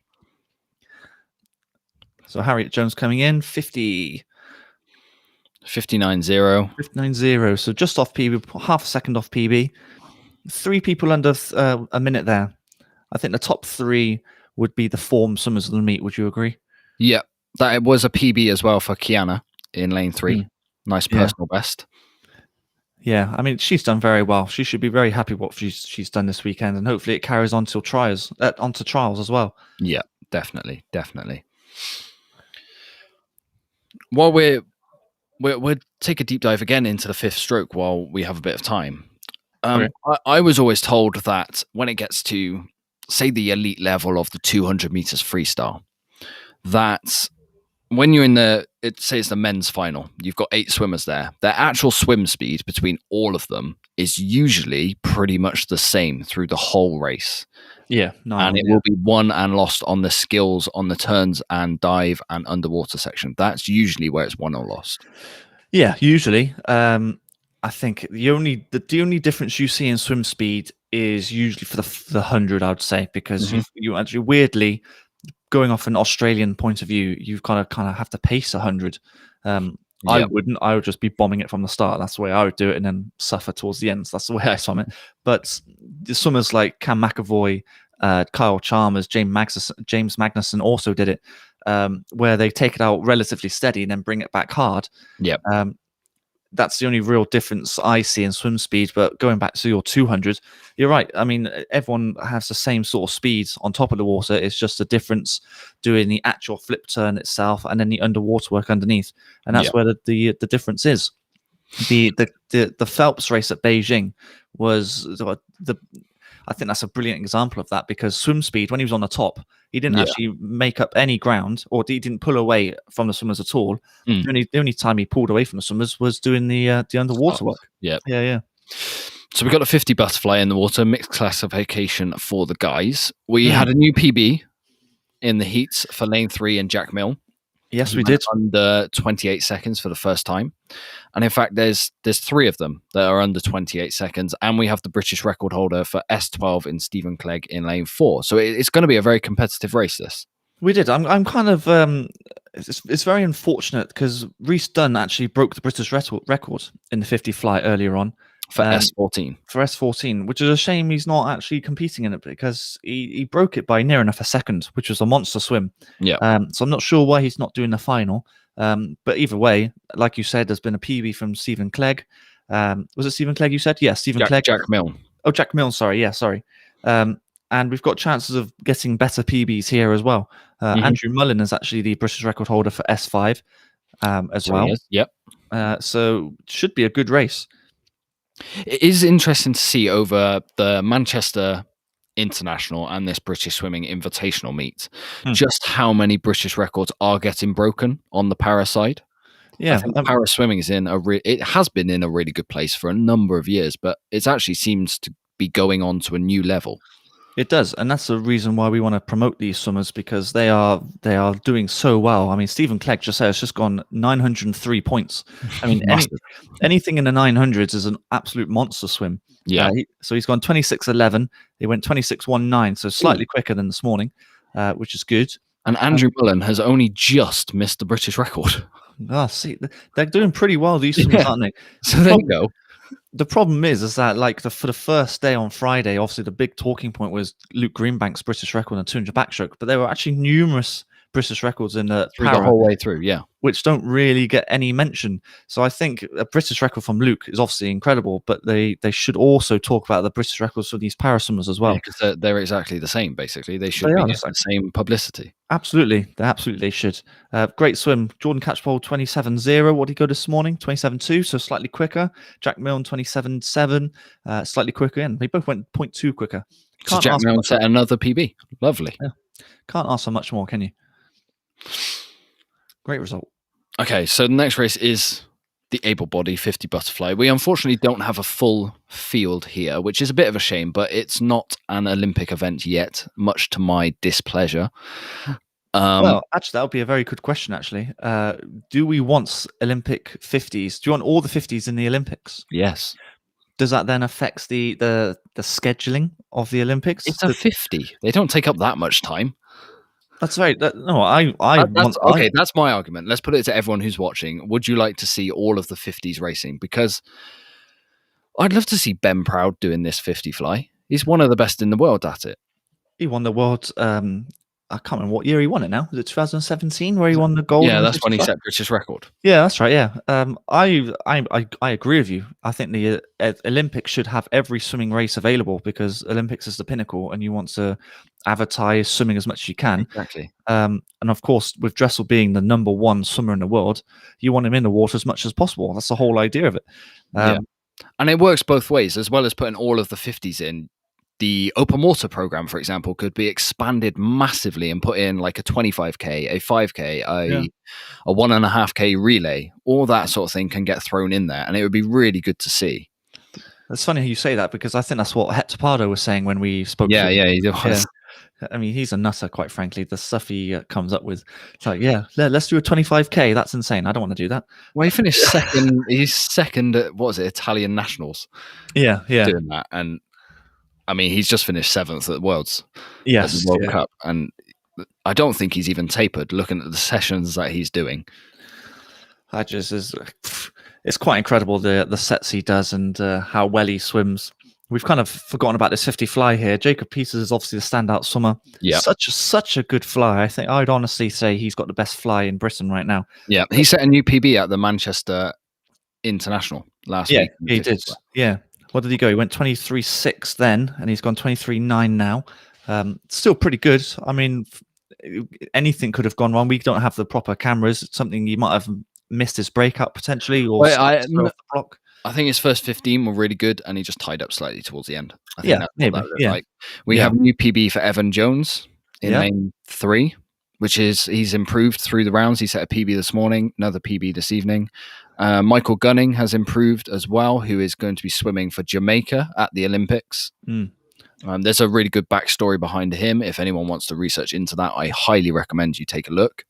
So Harriet Jones coming in 59.0. 59.0. 59.0. So just off PB, half a second off PB. 3 people under a minute there. I think the top 3 would be the form swimmers of the meet. Would you agree? Yeah, that was a PB as well for Kiana in lane 3. Nice personal best. Yeah, I mean, she's done very well. She should be very happy what she's done this weekend, and hopefully it carries on till onto trials as well. Yeah, definitely. While we'll take a deep dive again into the 5th stroke while we have a bit of time. Okay. I was always told that when it gets to, say, the elite level of the 200 meters freestyle, that when you're in say it's the men's final, you've got 8 swimmers there. Their actual swim speed between all of them is usually pretty much the same through the whole race. Yeah, and it will be won and lost on the skills on the turns and dive and underwater section. That's usually where it's won or lost. Yeah, usually. I think the only difference you see in swim speed is usually for the 100, I would say, because you actually weirdly, going off an Australian point of view, you've got to kind of have to pace 100. I wouldn't. I would just be bombing it from the start. That's the way I would do it, and then suffer towards the end. So that's the way I swim it. But the swimmers like Cam McAvoy, Kyle Chalmers, James Magnuson also did it, where they take it out relatively steady and then bring it back hard. Yeah. That's the only real difference I see in swim speed. But going back to your 200, you're right. I mean, everyone has the same sort of speed on top of the water. It's just a difference doing the actual flip turn itself and then the underwater work underneath, and that's where the difference is. The Phelps race at Beijing was I think that's a brilliant example of that, because swim speed, when he was on the top, he didn't actually make up any ground, or he didn't pull away from the swimmers at all. The only time he pulled away from the swimmers was doing the underwater work. Yeah. So we got a 50 butterfly in the water, mixed classification for the guys. We had a new PB in the heats for lane 3 and Jack Mill. Yes, we did. Under 28 seconds for the first time. And in fact, there's 3 of them that are under 28 seconds. And we have the British record holder for S12 in Stephen Clegg in lane 4. So it's going to be a very competitive race, this. We did. I'm kind of... it's very unfortunate because Rhys Dunn actually broke the British record in the 50 fly earlier on. For S14. For S14, which is a shame he's not actually competing in it, because he broke it by near enough a second, which was a monster swim. Yeah. So I'm not sure why he's not doing the final. But either way, like you said, there's been a PB from Stephen Clegg. Was it Stephen Clegg you said? Yeah, Stephen Clegg. Jack Mill. Oh, Jack Mill, sorry. Yeah, sorry. And we've got chances of getting better PBs here as well. Andrew Mullen is actually the British record holder for S5 as well. Yep. So should be a good race. It is interesting to see over the Manchester International and this British Swimming Invitational meet just how many British records are getting broken on the para side. Yeah, I think para swimming is it has been in a really good place for a number of years, but it actually seems to be going on to a new level. It does, and that's the reason why we want to promote these swimmers, because they are doing so well. I mean, Stephen Clegg has just gone 903 points. I mean, anything in the 900s is an absolute monster swim. Yeah. So he's gone 26:11. He went 26:19, so slightly quicker than this morning, which is good. And Andrew Mullen has only just missed the British record. See, they're doing pretty well, these swimmers, aren't they? So there you go. The problem is that like for the first day on Friday, obviously the big talking point was Luke Greenbank's British record on 200 backstroke, but there were actually numerous British records in the whole way through, which don't really get any mention. So I think a British record from Luke is obviously incredible, but they should also talk about the British records for these para swimmers as well, because they're exactly the same. Basically, they should be getting the same publicity. Absolutely, they should. Great swim, Jordan Catchpole 27.0. What did he go this morning? 27.2, so slightly quicker. Jack Milne 27.7, slightly quicker. And they both went 0.2 quicker. So Jack Milne set another PB. Lovely. Yeah. Can't ask for much more, can you? Great result. Okay, so the next race is the able body 50 butterfly. We unfortunately don't have a full field here, which is a bit of a shame, but it's not an Olympic event yet, much to my displeasure. Well, actually, that would be a very good question, actually. Do we want Olympic 50s? Do you want all the 50s in the Olympics? Yes. Does that then affect the scheduling of the Olympics? It's a 50. They don't take up that much time. That's right. That's my argument. Let's put it to everyone who's watching. Would you like to see all of the 50s racing? Because I'd love to see Ben Proud doing this 50 fly. He's one of the best in the world at it. He won the world. I can't remember what year he won it now. Was it 2017 where he won the gold? Yeah, that's when he set British record. Yeah, that's right. Yeah, I agree with you. I think the Olympics should have every swimming race available because Olympics is the pinnacle, and you want to advertise swimming as much as you can. Exactly. And of course, with Dressel being the #1 swimmer in the world, you want him in the water as much as possible. That's the whole idea of it. Yeah. And it works both ways, as well as putting all of the 50s in. The open water program, for example, could be expanded massively and put in like a 25k, a 5k, a 1.5k relay. All that sort of thing can get thrown in there, and it would be really good to see. It's funny how you say that because I think that's what Het Pardo was saying when we spoke. Yeah, he was. Yeah. I mean, he's a nutter, quite frankly. The stuff he comes up with, it's like, let's do a 25k. That's insane. I don't want to do that. Well, he finished second. He's second at Italian nationals. Yeah, doing that, and I mean, he's just finished 7th at Worlds. Yes, at the World Cup, and I don't think he's even tapered. Looking at the sessions that he's doing, it's quite incredible the sets he does and how well he swims. We've kind of forgotten about this 50 fly here. Jacob Peters is obviously the standout swimmer. Yeah, such a good fly. I think I'd honestly say he's got the best fly in Britain right now. Yeah, he set a new PB at the Manchester International last week. Yeah, he did. Yeah. What did he go? He went 23.6 then, and he's gone 23.9 now. Still pretty good. I mean, anything could have gone wrong. We don't have the proper cameras. Something he might have missed his breakout potentially, or I think his first 15 were really good, and he just tied up slightly towards the end. I think maybe. Like. We have a new PB for Evan Jones in main 3, which is he's improved through the rounds. He set a PB this morning, another PB this evening. Michael Gunning has improved as well, who is going to be swimming for Jamaica at the Olympics. There's a really good backstory behind him. If anyone wants to research into that, I highly recommend you take a look.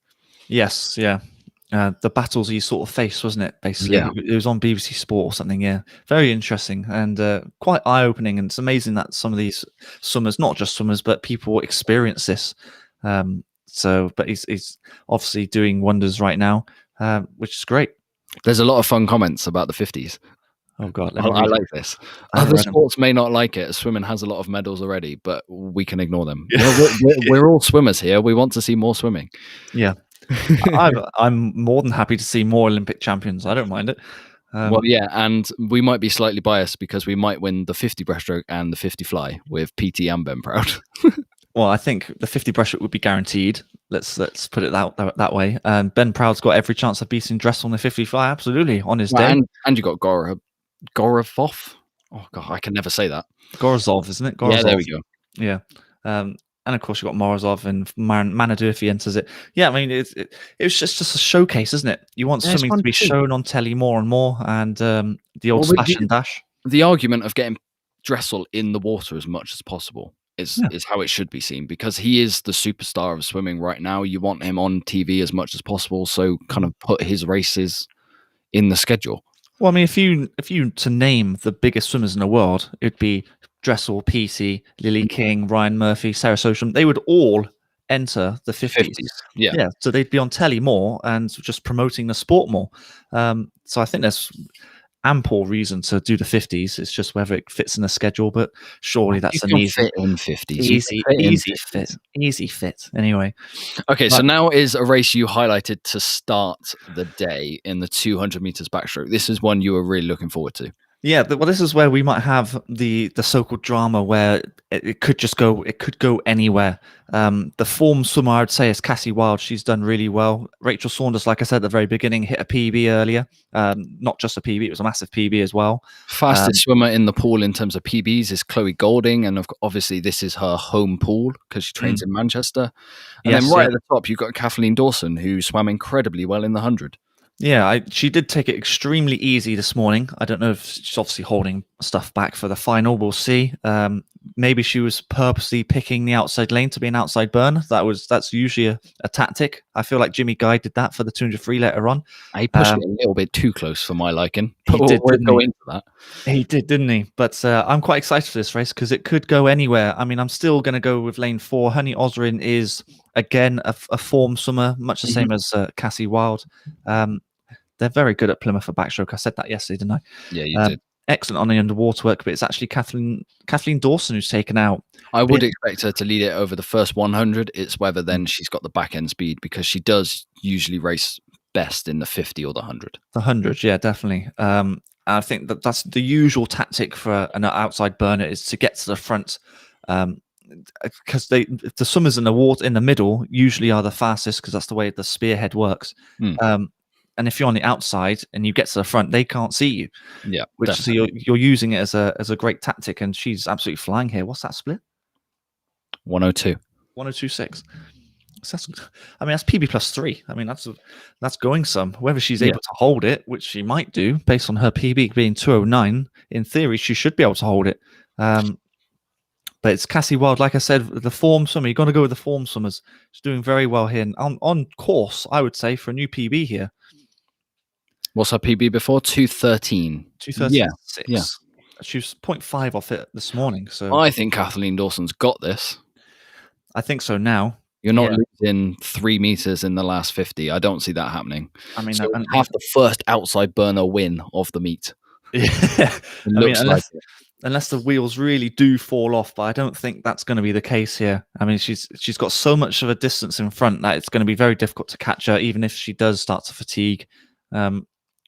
Yes, yeah. The battles he sort of faced, wasn't it? Basically, it was on BBC Sport or something. Yeah, very interesting and quite eye-opening. And it's amazing that some of these swimmers, not just swimmers, but people experience this. But he's obviously doing wonders right now, which is great. There's a lot of fun comments about the 50s. Oh God, I like this. Other sports may not like it. Swimming has a lot of medals already, but we can ignore them. We're all swimmers here. We want to see more swimming. Yeah, I'm more than happy to see more Olympic champions. I don't mind it. And we might be slightly biased because we might win the 50 breaststroke and the 50 fly with PT and Ben Proud. Well, I think the 50 breaststroke would be guaranteed. Let's put it that way. Ben Proud's got every chance of beating Dressel on the 50 fly, absolutely, on his day. And you got Gorovov. Oh God, I can never say that. Gorazov, isn't it? Gorazov. Yeah, there we go. Yeah. And of course you've got Morozov and Manadu if he enters it. Yeah, I mean, it was just a showcase, isn't it? You want swimming to be shown on telly more and more, and the old splash and dash. The argument of getting Dressel in the water as much as possible is how it should be seen, because he is the superstar of swimming right now. You want him on TV as much as possible, so kind of put his races in the schedule. Well, I mean, if you to name the biggest swimmers in the world, it'd be Dressel, PC, Lily King, Ryan Murphy, Sarah Sosham. They would all enter the 50s. Yeah. So they'd be on telly more and just promoting the sport more. So I think there's ample reason to do the 50s. It's just whether it fits in the schedule, but surely that's an easy fit. Anyway. Okay, so now is a race you highlighted to start the day in the 200 meters backstroke. This is one you were really looking forward to. Yeah, well, this is where we might have the so-called drama where it could go anywhere. The form swimmer, I would say, is Cassie Wild. She's done really well. Rachel Saunders, like I said at the very beginning, hit a PB earlier. Not just a PB, it was a massive PB as well. Fastest swimmer in the pool in terms of PBs is Chloe Golding, and obviously this is her home pool because she trains in Manchester. And then at the top, you've got Kathleen Dawson, who swam incredibly well in the 100. Yeah, she did take it extremely easy this morning. I don't know if she's obviously holding stuff back for the final. We'll see. maybe she was purposely picking the outside lane to be an outside burner. That's usually a tactic. I feel like Jimmy Guy did that for the 200 free later on. He pushed it a little bit too close for my liking. He did, we'll didn't go he? into that. He did, didn't he? But I'm quite excited for this race because it could go anywhere. I mean, I'm still going to go with lane 4. Honey Osrin is, again, a form swimmer, much the same as Cassie Wild. They're very good at Plymouth for backstroke. I said that yesterday, didn't I? Yeah, you did. Excellent on the underwater work, but it's actually Kathleen Dawson who's taken out. I would expect her to lead it over the first 100. It's whether then she's got the back end speed, because she does usually race best in the 50 or the 100. The 100, yeah, definitely. I think that's the usual tactic for an outside burner, is to get to the front, because the swimmers in the water in the middle usually are the fastest, because that's the way the spearhead works. And if you're on the outside and you get to the front, they can't see you. Yeah, so you're using it as a great tactic, and she's absolutely flying here. What's that split? 102. 102.6. So that's PB +3. I mean, that's going some. Whether she's able to hold it, which she might do, based on her PB being 209, in theory she should be able to hold it. But it's Cassie Wild, like I said, the form swimmer. You've got to go with the form swimmers. She's doing very well here, and on course, I would say, for a new PB here. What's her PB before? 213. 213. Yeah. She was 0.5 off it this morning. So I think Kathleen Dawson's got this. I think so now. You're not losing 3 meters in the last 50. I don't see that happening. I mean, so have the first outside burner win of the meet. Yeah. Unless the wheels really do fall off, but I don't think that's going to be the case here. I mean, she's got so much of a distance in front that it's going to be very difficult to catch her, even if she does start to fatigue.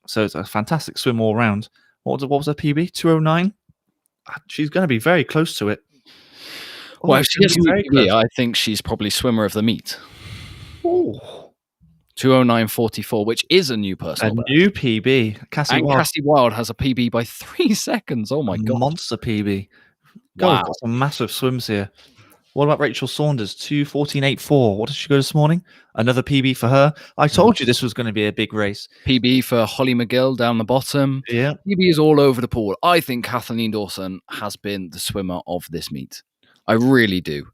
So it's a fantastic swim all round. What was her PB? 209? She's going to be very close to it. Well, if she gets to PB, I think she's probably swimmer of the meet. Ooh. 209.44, which is a new personal best. New PB. Cassie Wild has a PB by 3 seconds. Oh my god. Monster PB. Wow. Got some massive swims here. What about Rachel Saunders? 2:14.84. What did she go this morning? Another PB for her. I told you this was going to be a big race. PB for Holly McGill down the bottom. Yeah. PB is all over the pool. I think Kathleen Dawson has been the swimmer of this meet. I really do.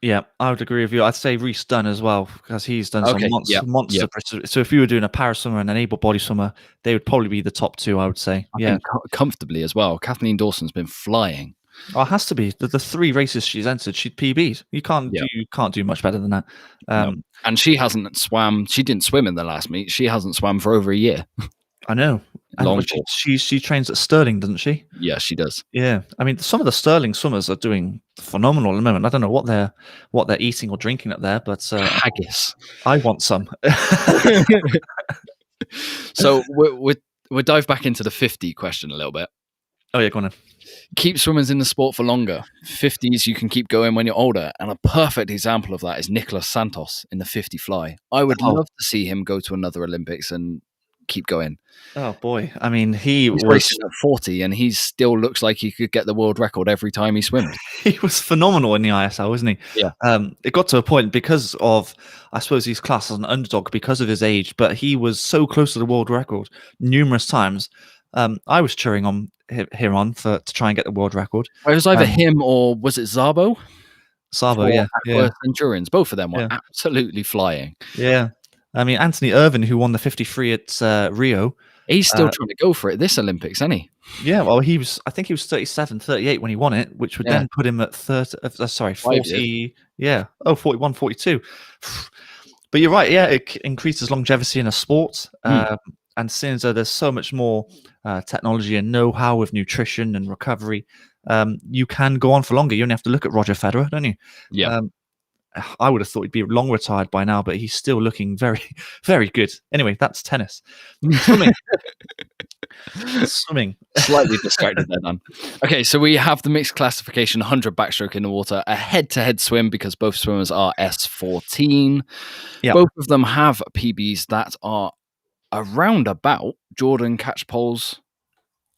Yeah, I would agree with you. I'd say Reece Dunn as well, because he's done some monster. So if you were doing a para swimmer and an able body swimmer, they would probably be the top 2, I would say. I think comfortably as well. Kathleen Dawson's been flying. Oh, it has to be. The 3 races she's entered, she'd PB'd. You can't do much better than that. No. And she hasn't swam. She didn't swim in the last meet. She hasn't swam for over a year. I know. She trains at Stirling, doesn't she? Yeah, she does. Yeah, I mean, some of the Stirling swimmers are doing phenomenal at the moment. I don't know what they're eating or drinking up there, but haggis. I want some. So we'll dive back into the 50 question a little bit. Oh yeah, go on then. Keep swimmers in the sport for longer. 50s you can keep going when you're older, and a perfect example of that is Nicholas Santos in the 50 fly. I would love to see him go to another Olympics and keep going. Oh boy, I mean, he's racing at 40 and he still looks like he could get the world record every time he swims. He was phenomenal in the ISL, wasn't he? Yeah. It got to a point because of, I suppose, he's classed as an underdog because of his age, but he was so close to the world record numerous times. I was cheering on him to try and get the world record. It was either him or was it Szabo? Szabo, yeah. Centurions. Both of them were absolutely flying. Yeah. I mean, Anthony Irvin, who won the 53 at Rio. He's still trying to go for it this Olympics, isn't he? Yeah, well, I think he was 37, 38 when he won it, which would then put him at 40. Yeah. 41, 42. But you're right. Yeah, it increases longevity in a sport. And since there's so much more technology and know-how with nutrition and recovery, you can go on for longer. You only have to look at Roger Federer, don't you? Yeah. I would have thought he'd be long retired by now, but he's still looking very, very good. Anyway, that's tennis. Swimming. Slightly distracted there, Dan. Okay, so we have the mixed classification 100 backstroke in the water, a head-to-head swim because both swimmers are S14. Yep. Both of them have PBs that are around about Jordan Catchpole's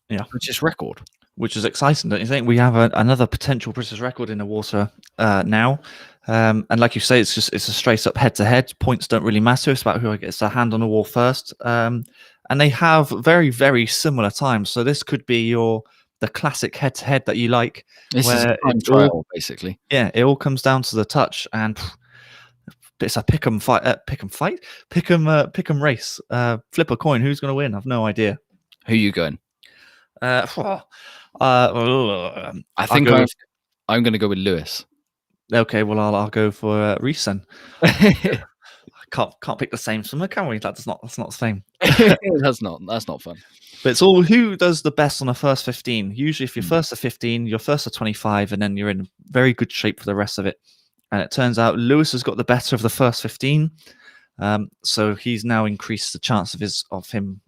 British record. Which is exciting, don't you think? We have another potential British record in the water now. And like you say, it's a straight up head-to-head. Points don't really matter. It's about who gets their hand on the wall first. And they have very, very similar times. So this could be the classic head-to-head that you like. This is a where time trial, basically. Yeah, it all comes down to the touch, and it's a pick 'em race. Flip a coin. Who's going to win? I've no idea. Who are you going? I think I'm going to go with Lewis. Okay, well I'll go for Reese then. Can't pick the same swimmer, can we? That's not the same. That's not fun. But it's all who does the best on the first 15. Usually, if you're first to 15, you're first to 25, and then you're in very good shape for the rest of it. And it turns out Lewis has got the better of the first 15, so he's now increased the chance of him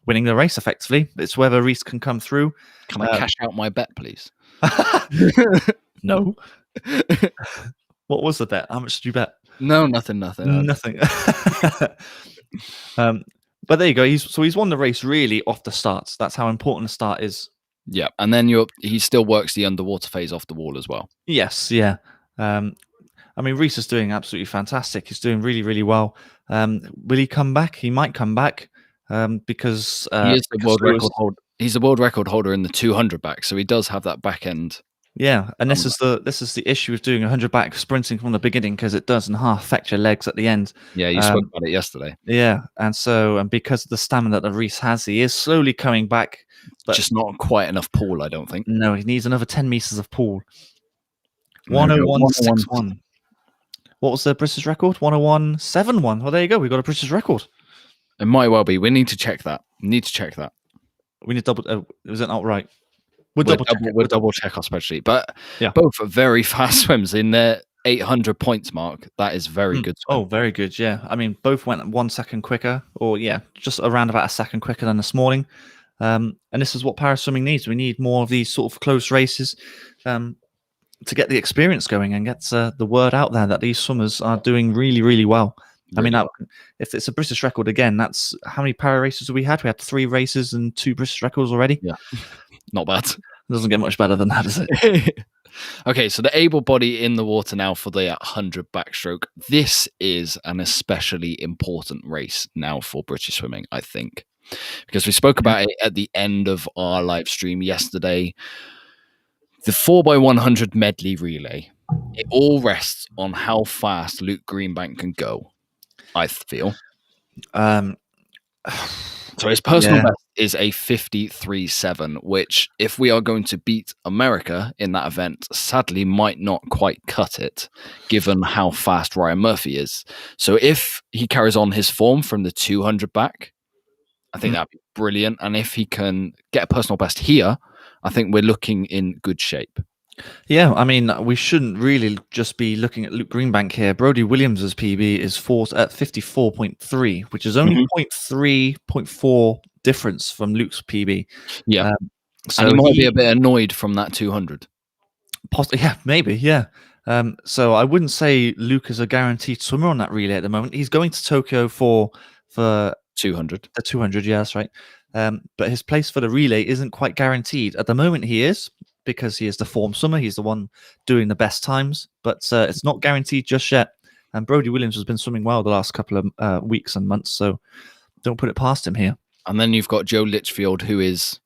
winning the race. Effectively, it's whether Reese can come through. Can I cash out my bet, please? No. What was the bet? How much did you bet? No, nothing. Nothing. But there you go. He's won the race really off the starts. That's how important the start is. Yeah, and then he still works the underwater phase off the wall as well. Yes, yeah. I mean, Reese is doing absolutely fantastic. He's doing really, really well. Will he come back? He might come back because he is the world record holder. He's the world record holder in the 200 back, so he does have that back end. Yeah, and this is the issue with doing 100 back sprinting from the beginning, because it does in half affect your legs at the end. Yeah, you spoke about it yesterday. Yeah, and because of the stamina that Reese has, he is slowly coming back, but just not quite enough pool, I don't think. No, he needs another 10 meters of pool. 101.61. What was the British record? 101.71. Well, there you go. We got a British record. It might well be. We need to check that. We need to double. Was it not right? We'll double check our spreadsheet. But yeah, both are very fast swims in their 800 points mark. That is very good. Oh, very good. Yeah. I mean, both went 1 second quicker, or just around about a second quicker than this morning. And this is what para swimming needs. We need more of these sort of close races to get the experience going and get the word out there that these swimmers are doing really, really well. Really? I mean, if it's a British record again, that's how many para races have we had? We had 3 races and 2 British records already. Yeah, not bad. It doesn't get much better than that, does it? Okay, so the able body in the water now for the 100 backstroke. This is an especially important race now for British swimming, I think, because we spoke about it at the end of our live stream yesterday. The 4x100 medley relay, it all rests on how fast Luke Greenbank can go, I feel. So his personal best is a 53.7, which, if we are going to beat America in that event, sadly might not quite cut it, given how fast Ryan Murphy is. So if he carries on his form from the 200 back, I think that'd be brilliant. And if he can get a personal best here, I think we're looking in good shape. Yeah, I mean, we shouldn't really just be looking at Luke Greenbank here. Brody Williams' PB is at 54.3, which is only 0.4 difference from Luke's PB. Yeah, so and he might be a bit annoyed from that 200. Yeah, maybe, yeah. So I wouldn't say Luke is a guaranteed swimmer on that relay at the moment. He's going to Tokyo for 200. The 200, yeah, that's right. But his place for the relay isn't quite guaranteed. At the moment, he is, because he is the form swimmer. He's the one doing the best times, but it's not guaranteed just yet. And Brody Williams has been swimming well the last couple of weeks and months, so don't put it past him here. And then you've got Joe Litchfield, who is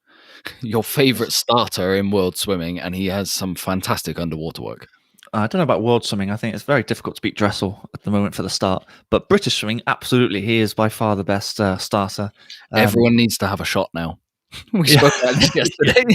your favourite starter in world swimming, and he has some fantastic underwater work. I don't know about world swimming. I think it's very difficult to beat Dressel at the moment for the start. But British swimming, absolutely, he is by far the best starter. Everyone needs to have a shot now. We spoke about this yesterday.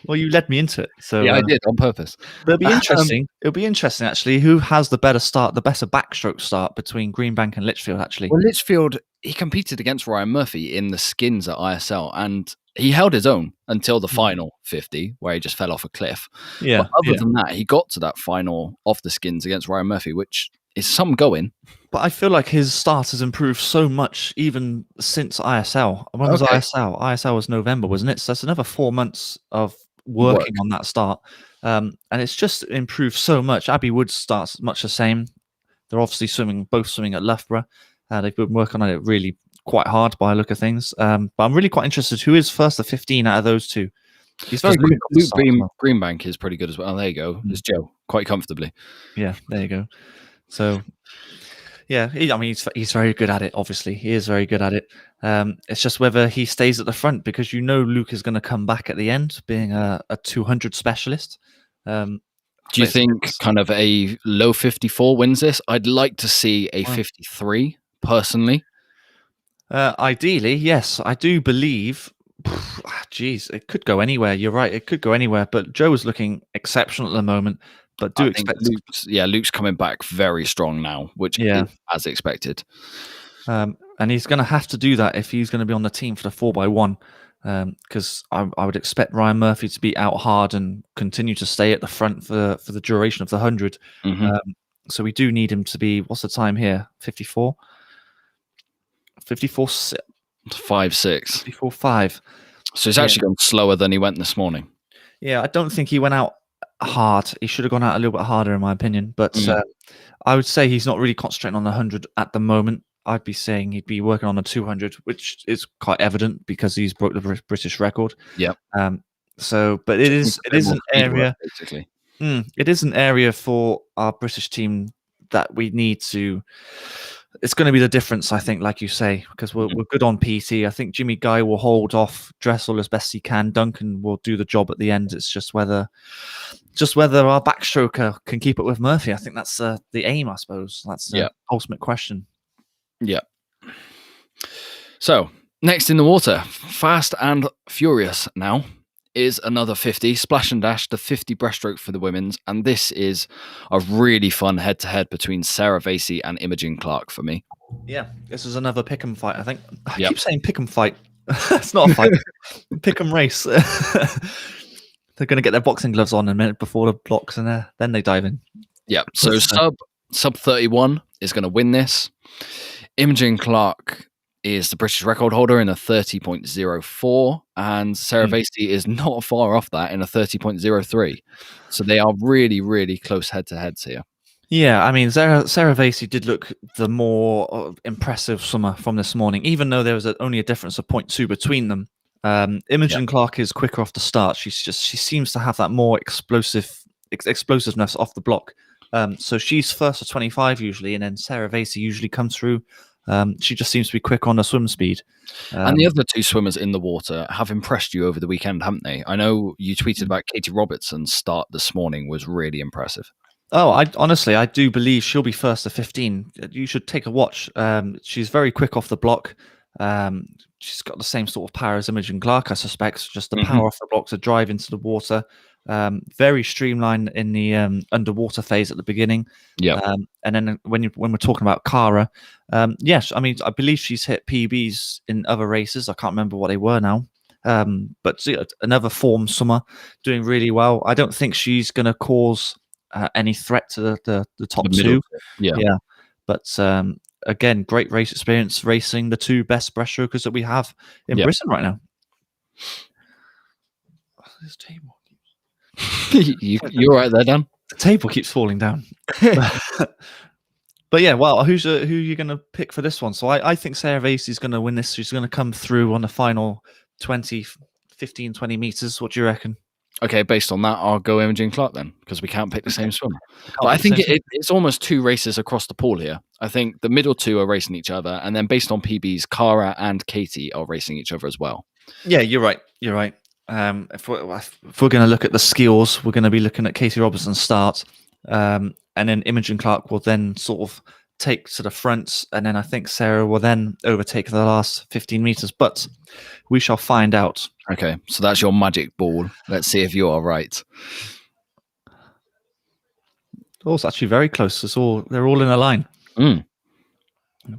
Well, you led me into it. So yeah, I did on purpose. But it'll be interesting. It'll be interesting, actually, who has the better backstroke start between Greenbank and Litchfield, actually. Well, Litchfield, he competed against Ryan Murphy in the skins at ISL, and he held his own until the final 50, where he just fell off a cliff. Yeah. But other than that, he got to that final off the skins against Ryan Murphy, which is some going. But I feel like his start has improved so much even since ISL. When was ISL? ISL was November, wasn't it? So that's another 4 months of working on that start. And it's just improved so much. Abby Wood starts much the same. They're obviously both swimming at Loughborough. They've been working on it really quite hard by the look of things. But I'm really quite interested who is first to 15 out of those two. He's very quick. Luke Greenbank is pretty good as well. Oh, there you go. It's Joe, quite comfortably. Yeah, there you go. So, Yeah, I mean, he's very good at it. Obviously, he is very good at it. It's just whether he stays at the front, because Luke is going to come back at the end, being a 200 specialist. Do you think kind of a low 54 wins this? I'd like to see a 53 personally. Ideally, yes, I do believe. Geez, it could go anywhere. You're right, it could go anywhere. But Joe is looking exceptional at the moment. But do expect Luke's coming back very strong now, which is as expected. And he's going to have to do that if he's going to be on the team for the 4x1. Because I would expect Ryan Murphy to be out hard and continue to stay at the front for the duration of the 100. So we do need him to be. What's the time here? 54. 54 5.6. 54.5. So he's actually gone slower than he went this morning. Yeah, I don't think he went out hard. He should have gone out a little bit harder, in my opinion. But I would say he's not really concentrating on the 100 at the moment. I'd be saying he'd be working on the 200, which is quite evident because he's broke the British record. Yeah. But it is an area. Basically, it is an area for our British team that we need to. It's going to be the difference, I think, like you say, because we're good on PT. I think Jimmy Guy will hold off Dressel as best he can. Duncan will do the job at the end. It's just whether our backstroker can keep it with Murphy. I think that's the aim, I suppose. That's the ultimate question. Yeah. So next in the water, fast and furious now, is another 50 splash and dash, the 50 breaststroke for the women's, and this is a really fun head-to-head between Sarah Vasey and Imogen Clark for me. Yeah, this is another pick'em fight. I think I keep saying pick'em fight. It's not a fight. Pick'em race. They're going to get their boxing gloves on a minute before the blocks, and then they dive in. Yeah. So sub 31 is going to win this. Imogen Clark is the British record holder in a 30.04, and Sarah Vasey is not far off that in a 30.03. So they are really, really close head-to-heads here. Yeah, I mean, Sarah Vasey did look the more impressive swimmer from this morning, even though there was only a difference of 0.2 between them. Imogen Clark is quicker off the start. She seems to have that more explosiveness off the block. So she's first to 25 usually, and then Sarah Vasey usually comes through. She just seems to be quick on her swim speed. And the other two swimmers in the water have impressed you over the weekend, haven't they? I know you tweeted about Katy Robertson's start this morning was really impressive. Oh, I do believe she'll be first to 15. You should take a watch. She's very quick off the block. She's got the same sort of power as Imogen Clark, I suspect. Just the power off the block to drive into the water. Very streamlined in the underwater phase at the beginning. Yeah. And then when we're talking about Cara, yes, I mean, I believe she's hit PBs in other races. I can't remember what they were now. But another form swimmer doing really well. I don't think she's going to cause any threat to the top two. Yeah. But again, great race experience racing the two best breaststrokers that we have in Britain right now. This table. You're right there, Dan. The table keeps falling down. But yeah, well, who are you going to pick for this one? So I think Sarah Vasey is going to win this. She's going to come through on the final 15, 20 meters. What do you reckon? Okay, based on that, I'll go Imogen Clark then, because we can't pick the same swimmer. But I think it's almost two races across the pool here. I think the middle two are racing each other, and then based on PBs, Cara and Katy are racing each other as well. Yeah, you're right. If we're going to look at the skills, we're going to be looking at Katy Robertson's start, and then Imogen Clark will then sort of take to the front, and then I think Sarah will then overtake the last 15 meters, but we shall find out. Okay, so that's your magic ball. Let's see if you are right. Oh, it's actually very close. They're all in a line. But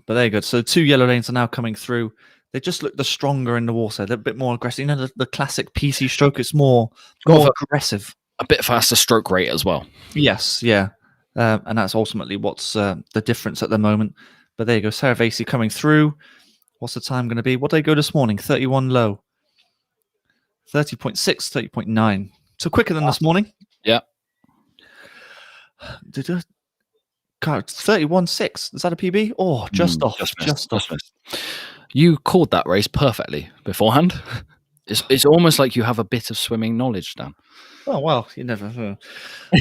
there you go. So 2 yellow lanes are now coming through. They just look the stronger in the water. They're a bit more aggressive. You know, the classic PC stroke is more aggressive. A bit faster stroke rate as well. Yes, yeah. And that's ultimately what's the difference at the moment. But there you go. Sarah Vasey coming through. What's the time going to be? What did they go this morning? 31 low. 30.6, 30.9. So quicker than this morning. Yeah. 31.6. Is that a PB? Oh, just off. Just off. You called that race perfectly beforehand. It's almost like you have a bit of swimming knowledge, Dan. Oh well, you never.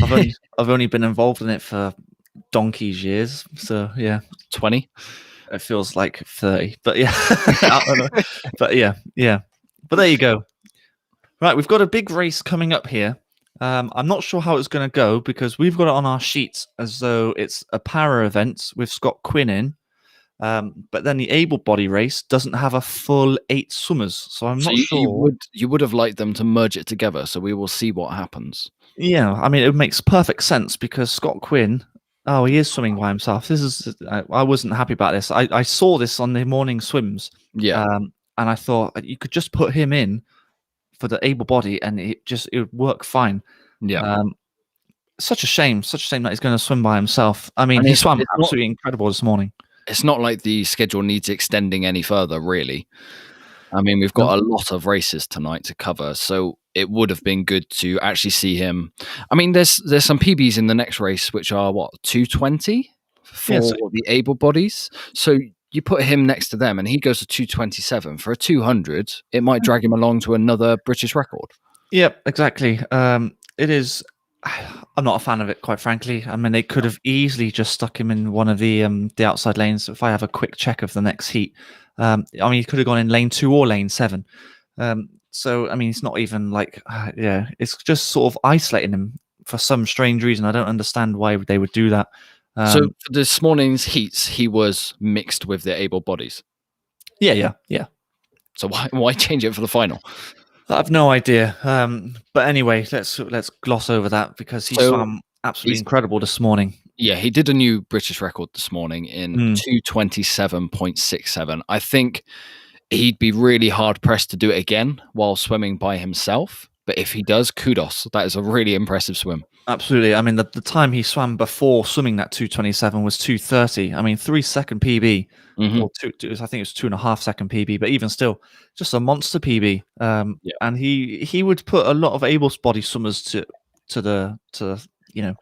I've only been involved in it for donkey's years. So yeah, 20. it feels like 30. But yeah, I don't know. But yeah. But there you go. Right, we've got a big race coming up here. I'm not sure how it's going to go because we've got it on our sheets as though it's a para event with Scott Quinn in. But then the able body race doesn't have a full 8 swimmers, so I'm So not you, sure. you would have liked them to merge it together. So we will see what happens. Yeah, I mean it makes perfect sense because Scott Quinn, oh, he is swimming by himself. This is I wasn't happy about this. I saw this on the morning swims, Yeah. and I thought you could just put him in for the able body, and it would work fine. Yeah. Such a shame that he's going to swim by himself. I mean, he swam absolutely incredible this morning. It's not like the schedule needs extending any further, really. I mean, we've got a lot of races tonight to cover, so it would have been good to actually see him. I mean, there's some PBs in the next race, which are what, 220 for the able bodies. So you put him next to them, and he goes to 227 for a 200. It might drag him along to another British record. Yep, exactly. It is. I'm not a fan of it, quite frankly. I mean, they could have easily just stuck him in one of the outside lanes. If I have a quick check of the next heat, I mean, he could have gone in lane 2 or lane 7. So, I mean, it's not even like, it's just sort of isolating him for some strange reason. I don't understand why they would do that. So for this morning's heats, he was mixed with the able bodies. Yeah. So why change it for the final? I have no idea. But anyway, let's gloss over that because he swam absolutely incredible this morning. Yeah, he did a new British record this morning in 227.67. I think he'd be really hard pressed to do it again while swimming by himself. But if he does, kudos. That is a really impressive swim. Absolutely. I mean, the time he swam before swimming that 227 was 230. I mean, 3-second PB. Or I think it was 2.5-second PB, but even still, just a monster PB. And he would put a lot of able body swimmers to you know,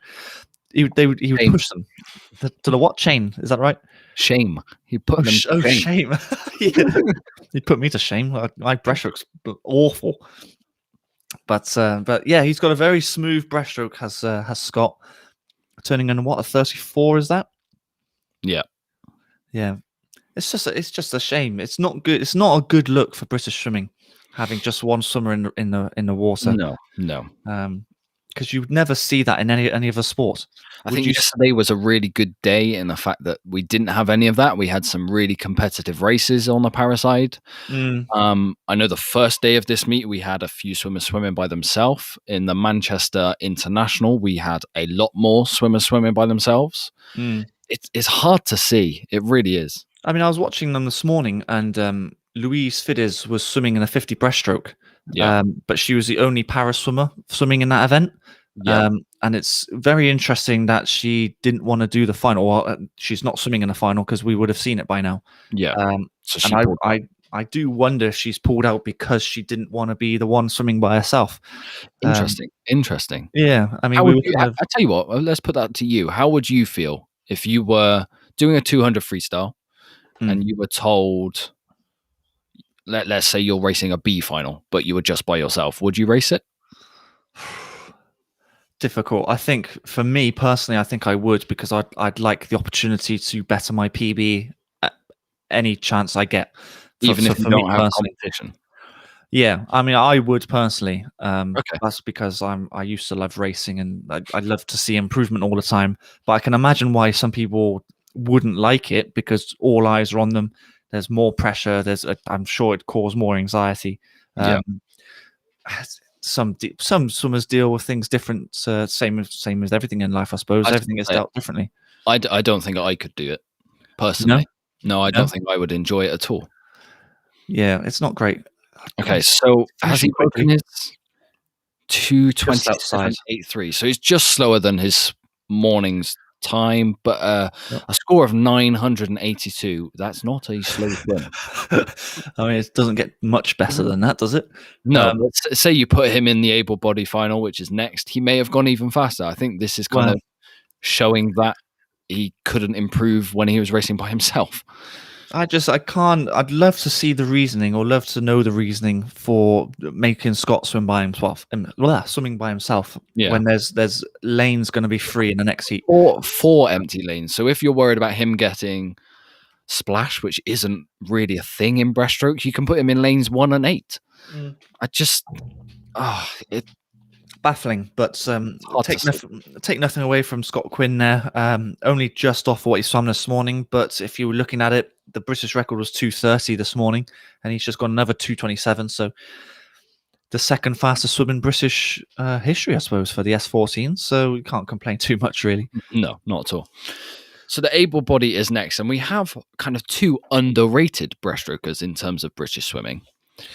he would push them to the what chain? Is that right? Shame. He put them to shame. He put me to shame. My breaststroke's awful. But yeah, he's got a very smooth breaststroke. Has Scott, turning in what, a 34? Is that? Yeah. It's just a shame. It's not good. It's not a good look for British swimming, having just one swimmer in the water. No. Because you would never see that in any other sport. I think yesterday was a really good day in the fact that we didn't have any of that. We had some really competitive races on the para side. I know the first day of this meet, we had a few swimmers swimming by themselves. In the Manchester International, we had a lot more swimmers swimming by themselves. It's hard to see. It really is. I mean, I was watching them this morning, and Louise Fides was swimming in a 50 breaststroke. But she was the only para swimmer swimming in that event. And it's very interesting that she didn't want to do the final. Well, she's not swimming in the final because we would have seen it by now. So I do wonder if she's pulled out because she didn't want to be the one swimming by herself. Interesting. Yeah, I mean, I tell you what. Let's put that to you. How would you feel if you were doing a 200 freestyle and you were told, let's say you're racing a B final, but you were just by yourself? Would you race it? Difficult. I think for me personally, I think I would, because I'd like the opportunity to better my PB at any chance I get. Even if you don't have competition. Yeah, I mean, I would personally. That's because I used to love racing, and I love to see improvement all the time. But I can imagine why some people wouldn't like it, because all eyes are on them. There's more pressure. I'm sure it causes more anxiety. Some swimmers deal with things different. Same as everything in life, I suppose. Everything is dealt differently. I don't think I could do it personally. No, I don't think I would enjoy it at all. Yeah, it's not great. Okay, so has he broken his 2:27.83? So he's just slower than his morning's time, but a score of 982. That's not a slow swim. I mean, it doesn't get much better than that, does it? No. Let's say you put him in the able body final, which is next. He may have gone even faster. I think this is kind of showing that he couldn't improve when he was racing by himself. I can't. I'd love to see the reasoning, or love to know the reasoning for making Scott swim by himself, and swimming by himself when there's lanes going to be free in the next heat, or 4 empty lanes. So if you're worried about him getting splash, which isn't really a thing in breaststroke, you can put him in lanes 1 and 8. I just, it baffling, but take nothing away from Scott Quinn there. Only just off what he swam this morning, but if you were looking at it, the British record was 2:30 this morning, and he's just got another 2:27. So the second fastest swim in British history, I suppose, for the S14. So you can't complain too much, really. No, not at all. So the able body is next, and we have kind of 2 underrated breaststrokers in terms of British swimming.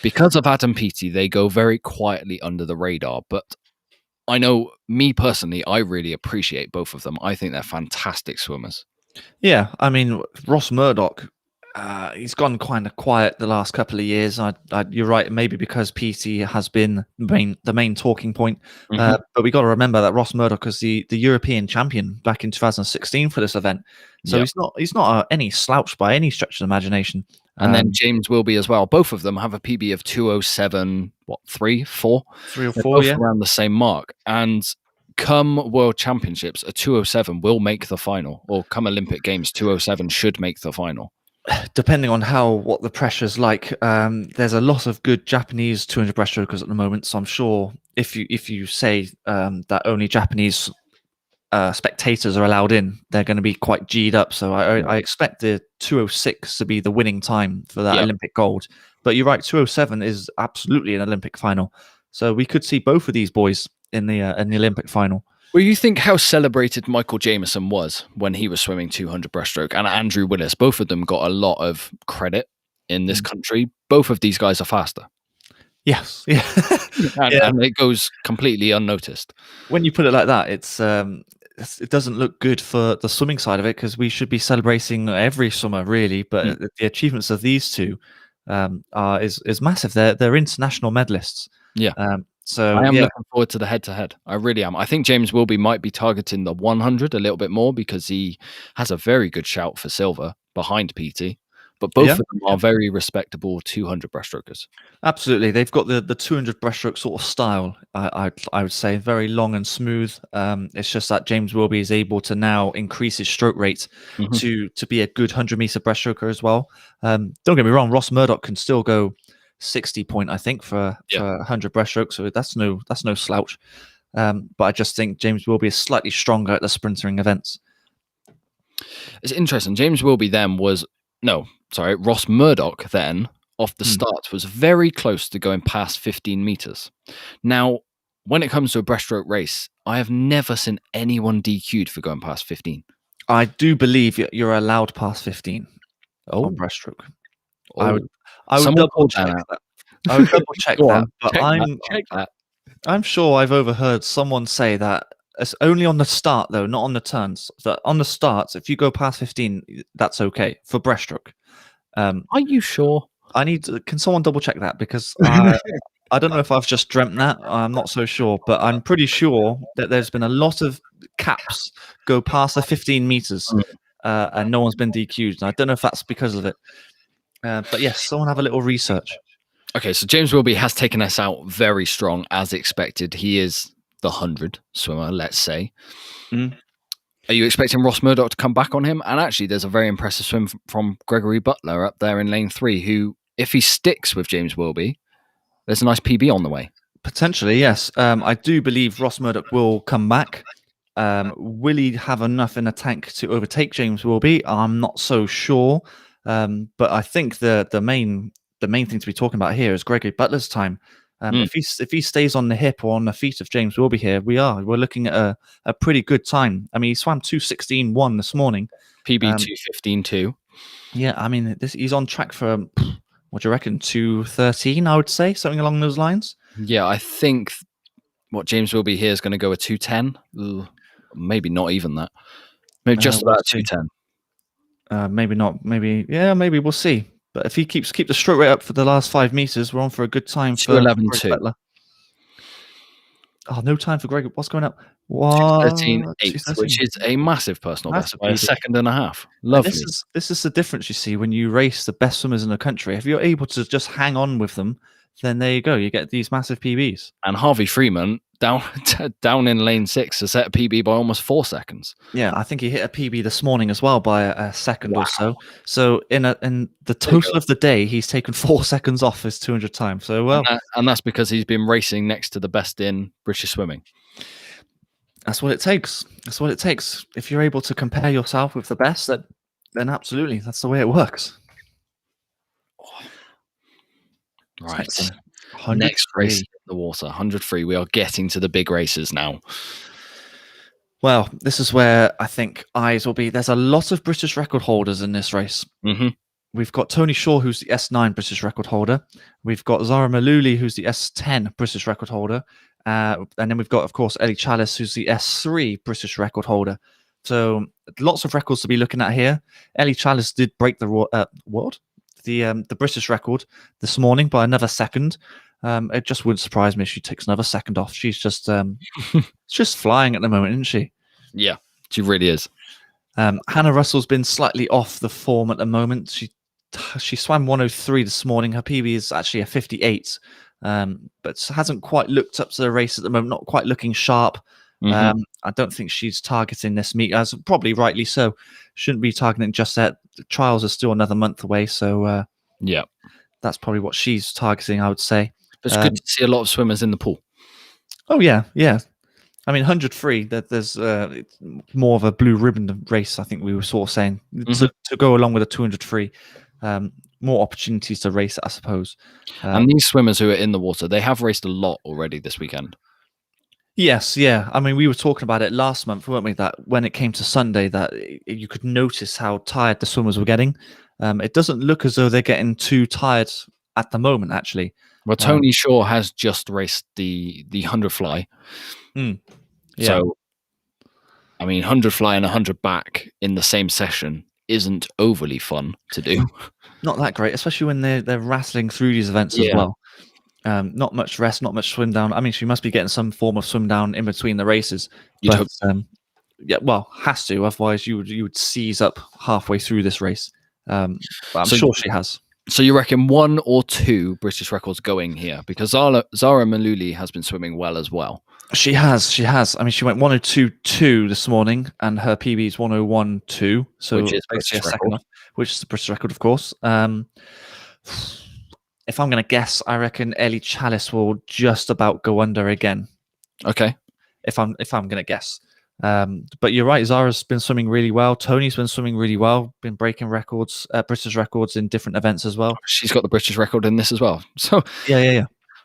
Because of Adam Peaty, they go very quietly under the radar, but I know, me personally, I really appreciate both of them. I think they're fantastic swimmers. Yeah, I mean, Ross Murdoch, he's gone kind of quiet the last couple of years. You're right, maybe because PT has been the main talking point. But we got to remember that Ross Murdoch is the European champion back in 2016 for this event. So he's not any slouch by any stretch of the imagination. And then James Wilby as well. Both of them have a PB of 2:07, 3, 4? 3 or 4, yeah. Around the same mark. And come World Championships, a 2:07 will make the final. Or come Olympic Games, 2:07 should make the final. Depending on what the pressure's like, there's a lot of good Japanese 200 breaststrokers at the moment. So I'm sure if you say that only Japanese spectators are allowed in, they're going to be quite G'd up. So I expect the 2:06 to be the winning time for that Olympic gold. But you're right, 2:07 is absolutely an Olympic final. So we could see both of these boys in the Olympic final. Well, you think how celebrated Michael Jameson was when he was swimming 200 breaststroke, and Andrew Willis, both of them got a lot of credit in this country. Both of these guys are faster. Yes, yeah. And it goes completely unnoticed. When you put it like that, it doesn't look good for the swimming side of it, because we should be celebrating every swimmer, really. But the achievements of these two is massive. They're international medalists. Yeah. So I am looking forward to the head-to-head. I really am. I think James Wilby might be targeting the 100 a little bit more, because he has a very good shout for silver behind PT. But both of them are very respectable 200 breaststrokers. Absolutely. They've got the 200 breaststroke sort of style, I would say, very long and smooth. It's just that James Wilby is able to now increase his stroke rate to be a good 100-meter breaststroker as well. Don't get me wrong, Ross Murdoch can still go 60 point, I think, for 100 breaststroke, so that's no slouch. But I just think James Wilby is slightly stronger at the sprintering events. It's interesting. James Wilby then Ross Murdoch then, off the start, was very close to going past 15 meters. Now, when it comes to a breaststroke race, I have never seen anyone DQ'd for going past 15. I do believe you're allowed past 15 on breaststroke. I would double check that. I would double check that. But I'm sure I've overheard someone say that it's only on the start, though, not on the turns. That on the starts, if you go past 15, that's okay for breaststroke. Are you sure? Can someone double check that? Because I don't know if I've just dreamt that. I'm not so sure, but I'm pretty sure that there's been a lot of caps go past the 15 meters and no one's been DQ'd. And I don't know if that's because of it. But yes, someone have a little research. Okay, so James Wilby has taken us out very strong, as expected. He is the 100 swimmer, let's say. Are you expecting Ross Murdoch to come back on him? And actually, there's a very impressive swim from Gregory Butler up there in lane 3, who, if he sticks with James Wilby, there's a nice PB on the way. Potentially, yes. I do believe Ross Murdoch will come back. Will he have enough in the tank to overtake James Wilby? I'm not so sure. But I think the main thing to be talking about here is Gregory Butler's time. If he stays on the hip or on the feet of James Wilby here, we're looking at a pretty good time. I mean, he swam 2:16.1 this morning. PB 2:15.2. Yeah, I mean, he's on track for, what do you reckon, 2:13, I would say, something along those lines. Yeah, I think what James Wilby here is going to go a 2:10. Maybe not even that. Maybe just about 2:10. Maybe not. Maybe we'll see. But if he keep the stroke rate up for the last 5 meters, we're on for a good time for 2:11.2. Oh, no time for Greg. What's going up? What? 2:13.8, which is a massive personal best by a PB. second and a half. And Lovely. this is the difference you see when you race the best swimmers in the country. If you're able to just hang on with them, then there you go. You get these massive PBs. And Harvey Freeman down in lane 6 to set a PB by almost 4 seconds. Yeah, I think he hit a PB this morning as well by a second or so. So in the total of the day, he's taken 4 seconds off his 200 time. So well, and that's because he's been racing next to the best in British swimming. That's what it takes. That's what it takes. If you're able to compare yourself with the best, then absolutely, that's the way it works. Right. Next race in the water, 100 free. We are getting to the big races now. Well, this is where I think eyes will be. There's a lot of British record holders in this race. Mm-hmm. We've got Tony Shaw, who's the S9 British record holder. We've got Zara Maluli, who's the S10 British record holder. And then we've got, of course, Ellie Chalice, who's the S3 British record holder. So lots of records to be looking at here. Ellie Chalice did break the the British record this morning by another second. It just wouldn't surprise me if she takes another second off. She's just just flying at the moment, isn't she? Yeah, she really is. Hannah Russell's been slightly off the form at the moment. She swam 103 this morning. Her PB is actually a 58, but hasn't quite looked up to the race at the moment. Not quite looking sharp. Mm-hmm. I don't think she's targeting this meet, as probably rightly so. Shouldn't be targeting just that. The trials are still another month away, so yeah, that's probably what she's targeting, I would say. But it's good to see a lot of swimmers in the pool. Oh yeah. I mean, 100 free. There's more of a blue ribbon race. I think we were sort of saying to go along with a 200 free. More opportunities to race, I suppose. And these swimmers who are in the water, they have raced a lot already this weekend. Yes, yeah. I mean, we were talking about it last month, weren't we? That when it came to Sunday, that you could notice how tired the swimmers were getting. It doesn't look as though they're getting too tired at the moment, actually. Well, Tony Shaw has just raced the 100 fly. Yeah. So, I mean, 100 fly and 100 back in the same session isn't overly fun to do. Not that great, especially when they're rattling through these events as well. Not much rest, not much swim down. I mean, she must be getting some form of swim down in between the races. But yeah, well, has to. Otherwise, you would seize up halfway through this race. But I'm sure she has. So you reckon 1 or 2 British records going here? Because Zara Maluli has been swimming well as well. She has. I mean, she went 102.2 this morning, and her PB is 101.2. So which is basically a second off. Which is the British record, of course. If I'm going to guess, I reckon Ellie Chalice will just about go under again. Okay. If I'm going to guess. But you're right. Zara's been swimming really well. Tony's been swimming really well. Been breaking records, British records in different events as well. She's got the British record in this as well. So yeah.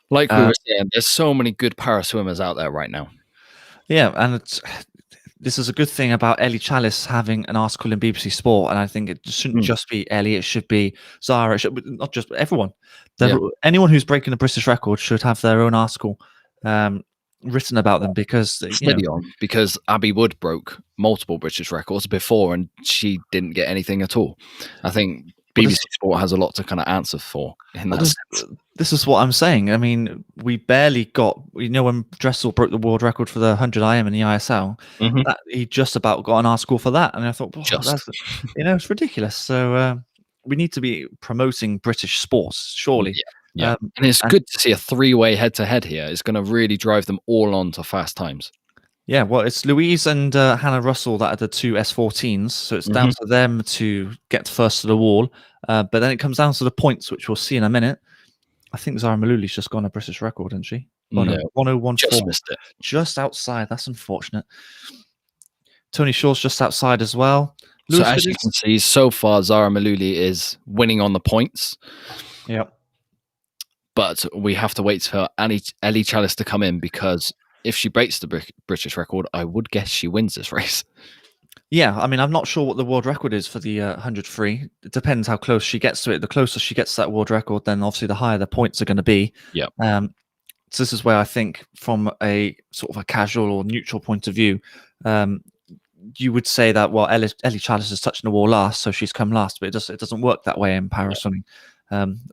Like we were saying, there's so many good para swimmers out there right now. Yeah, and this is a good thing about Ellie Chalice having an article in BBC Sport, and I think it shouldn't just be Ellie. It should be Zara. It should be not just everyone. Anyone who's breaking the British record should have their own article written about them, because because Abby Wood broke multiple British records before, and she didn't get anything at all. I think BBC Sport has a lot to kind of answer for in that sense. This is what I'm saying. I mean, we barely got, when Dressel broke the world record for the 100 IM in the ISL, he just about got an article for that. And I thought, it's ridiculous. So we need to be promoting British sports, surely. Yeah. And it's good to see a 3-way head-to-head here. It's going to really drive them all on to fast times. Yeah, well, it's Louise and Hannah Russell that are the 2 S14s, so it's down to them to get first to the wall. But then it comes down to the points, which we'll see in a minute. I think Zara Malouli's just gone a British record, hasn't she? No, 101.4. Just missed it. Just outside. That's unfortunate. Tony Shaw's just outside as well. So as you can see, so far, Zara Maluli is winning on the points. Yep. But we have to wait for Ellie Chalice to come in, because if she breaks the British record, I would guess she wins this race. Yeah, I mean, I'm not sure what the world record is for the 100 free. It depends how close she gets to it. The closer she gets to that world record, then obviously the higher the points are going to be. Yeah. So this is where I think, from a sort of a casual or neutral point of view, you would say that, well, Ellie Chalice is touching the wall last, so she's come last. But it doesn't work that way in para swimming.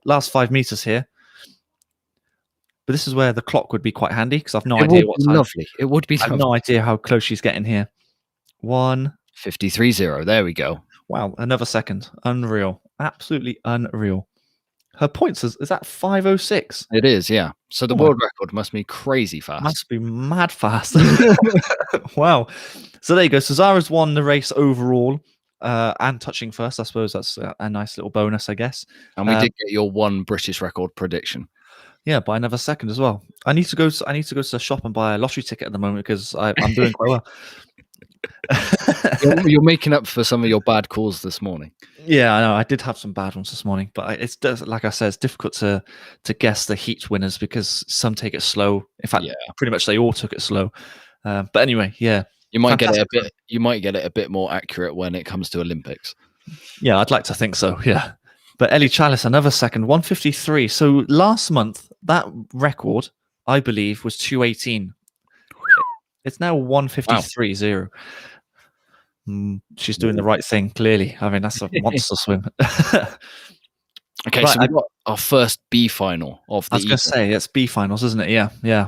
Last 5 meters here. but this is where the clock would be quite handy because I've no It idea would what be time. lovely. It would be I have lovely. no idea how close she's getting here. 53.0. There we go. Wow, another second. Unreal. Absolutely unreal. Her points is that 5:06? It is, yeah. So the world record must be crazy fast. Must be mad fast. Wow. So there you go. So Zara's won the race overall, and touching first. I suppose that's a nice little bonus, I guess. And we did get your one British record prediction. Yeah, by another second as well. I need to go to the shop and buy a lottery ticket at the moment because I'm doing quite well. You're making up for some of your bad calls this morning. Yeah, I know. I did have some bad ones this morning, but it's like I said, it's difficult to guess the heat winners because some take it slow. In fact, pretty much they all took it slow. But anyway, yeah, you might get it a bit more accurate when it comes to Olympics. Yeah, I'd like to think so. Yeah, but Ellie Chalice, another second, 1:53. So last month that record, I believe, was 2:18. It's now 1:53.0. She's doing the right thing, clearly. I mean, that's a monster swim. Okay, so we've got our first B final of the I was going to say, it's B finals, isn't it? Yeah.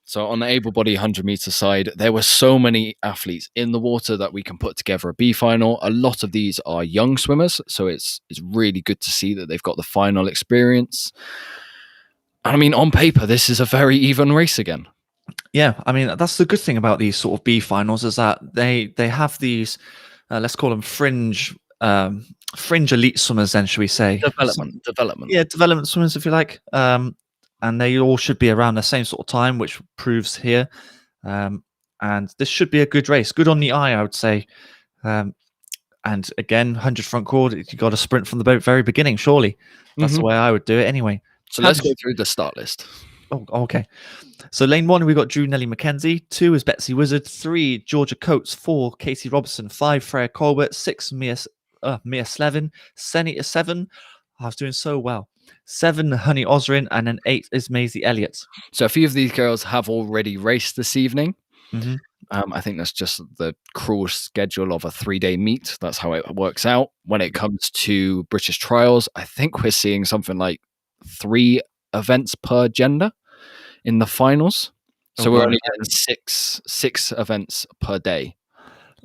So on the able-body 100-meter side, there were so many athletes in the water that we can put together a B final. A lot of these are young swimmers, so it's really good to see that they've got the final experience. And I mean, on paper, this is a very even race again. Yeah, I mean, that's the good thing about these sort of B finals is that they have these, let's call them fringe elite swimmers, then, shall we say? Development. Yeah, development swimmers, if you like. And they all should be around the same sort of time, which proves here. And this should be a good race. Good on the eye, I would say. And again, 100 front chord, you got to sprint from the very beginning, surely. That's the way I would do it anyway. So let's go through the start list. Oh, okay. So lane 1, we've got Drew Nelly McKenzie. 2 is Betsy Wizard. 3, Georgia Coates. 4, Katie Robertson. 5, Freya Colbert. 6, Mia Slevin. 7, I was doing so well. 7, Honey Osrin, and then 8 is Maisie Elliott. So a few of these girls have already raced this evening. I think that's just the cruel schedule of a 3-day meet. That's how it works out. When it comes to British trials, I think we're seeing something like 3 events per gender in the finals. So we're only getting six events per day.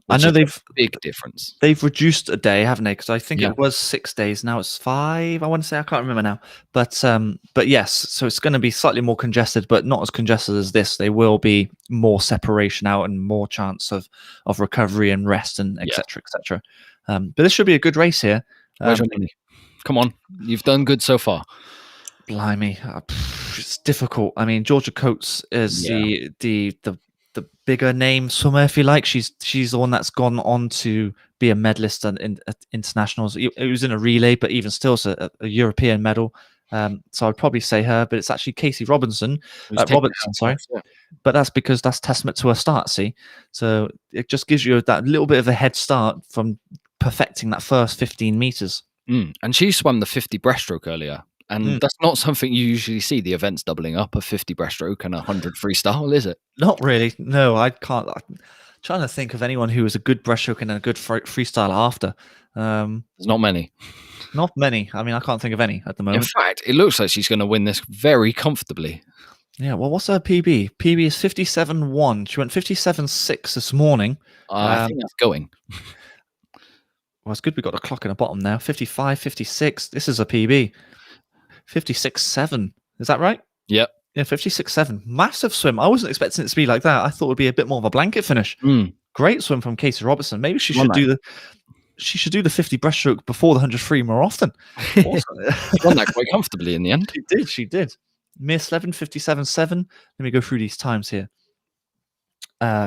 I know they've a big difference. They've reduced a day, haven't they? Because I think it was 6 days. Now it's 5. I want to say, I can't remember now. But yes, so it's going to be slightly more congested, but not as congested as this. There will be more separation out and more chance of recovery and rest and etc. etc. But this should be a good race here. Where's your money? Come on, you've done good so far. Blimey, it's difficult. I mean, Georgia Coates is the bigger name swimmer, if you like. She's the one that's gone on to be a medalist in internationals. It was in a relay, but even still, it's a European medal. So I'd probably say her, but it's actually Katie Robertson. Sorry. Yeah. But that's because that's testament to her start, see? So it just gives you that little bit of a head start from perfecting that first 15 meters. And she swam the 50 breaststroke earlier. And that's not something you usually see, the events doubling up, a 50 breaststroke and 100 freestyle, is it? Not really. No, I can't. I'm trying to think of anyone who was a good breaststroke and a good freestyle after. There's not many. Not many. I mean, I can't think of any at the moment. In fact, it looks like she's going to win this very comfortably. Yeah, well, what's her PB? PB is 57.1. She went 57.6 this morning. I think that's going. Well, it's good we got a clock in the bottom now. 55, 56. This is a PB. 56.7. Is that right? Yep. Yeah, 56.7. Massive swim. I wasn't expecting it to be like that. I thought it would be a bit more of a blanket finish. Great swim from Katie Robertson. Maybe she should do the 50 breaststroke before the 100 free more often. She won that quite comfortably in the end. She did. Mia Slevin, 57.7. Let me go through these times here.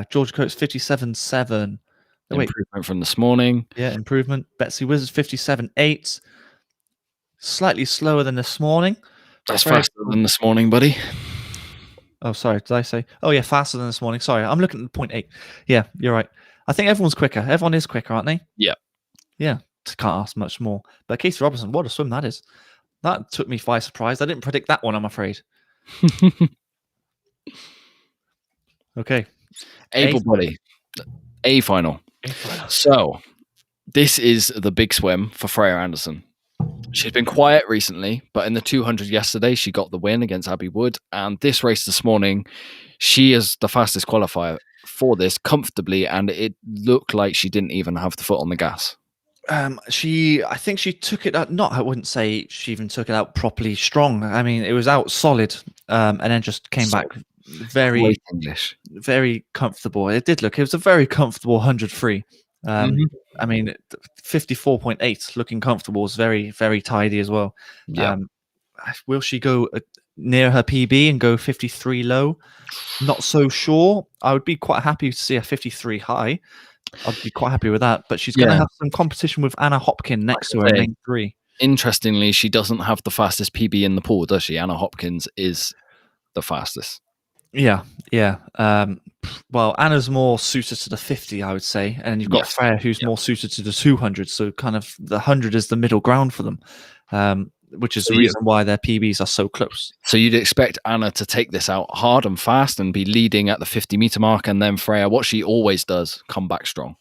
Georgia Coates, 57.7. Improvement from this morning. Yeah, improvement. Betsy Wizard, 57.8. Slightly slower than this morning. That's faster than this morning, buddy. Oh, sorry. Did I say? Oh, yeah, faster than this morning. Sorry, I'm looking at 0.8. Yeah, you're right. I think everyone's quicker. Everyone is quicker, aren't they? Yeah. Yeah. Can't ask much more. But Katie Robertson, what a swim that is. That took me by surprise. I didn't predict that one, I'm afraid. Okay. Able body. A final. So, this is the big swim for Freya Anderson. She's been quiet recently, but in the 200 yesterday, she got the win against Abby Wood. And this race this morning, she is the fastest qualifier for this comfortably, and it looked like she didn't even have the foot on the gas. I think she took it out. I wouldn't say she even took it out properly strong. I mean, it was out solid, and then just came back very English, very comfortable. It was a very comfortable 100 free. I mean, 54.8 looking comfortable is very, very tidy as well. Yeah. Will she go near her PB and go 53 low? Not so sure. I would be quite happy to see a 53 high. I'd be quite happy with that. But she's going to have some competition with Anna Hopkins next to her in lane 3. Interestingly, she doesn't have the fastest PB in the pool, does she? Anna Hopkins is the fastest. Yeah. Well, Anna's more suited to the 50, I would say, and you've got Freya, who's more suited to the 200. So, kind of the 100 is the middle ground for them, which is the reason why their PBs are so close. So, you'd expect Anna to take this out hard and fast and be leading at the 50-meter mark, and then Freya, what she always does, come back strong.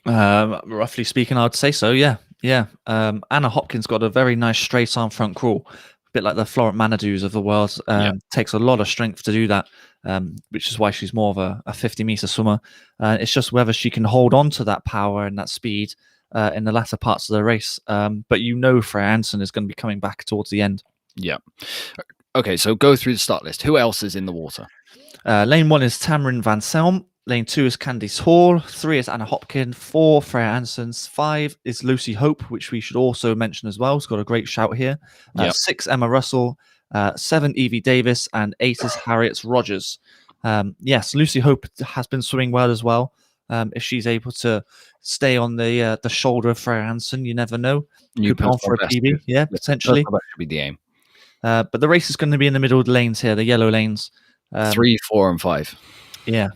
Roughly speaking, I would say so. Yeah. Anna Hopkins got a very nice straight arm front crawl, a bit like the Florent Manadous of the world. Takes a lot of strength to do that. Which is why she's more of a 50-meter swimmer. It's just whether she can hold on to that power and that speed in the latter parts of the race. But Freya Anderson is going to be coming back towards the end. Yeah. Okay, so go through the start list. Who else is in the water? Lane 1 is Tamarin Van Selm. Lane 2 is Candice Hall. 3 is Anna Hopkins. 4, Freya Anderson. 5 is Lucy Hope, which we should also mention as well. It's got a great shout here. 6, Emma Russell. 7, Evie Davis, and 8 is Harriet Rogers. Yes, Lucy Hope has been swimming well as well. If she's able to stay on the shoulder of Freya Anderson, you never know. Could go on for a PB, potentially. That should be the aim. But the race is going to be in the middle of the lanes here, the yellow lanes. 3, 4, and 5. Yeah.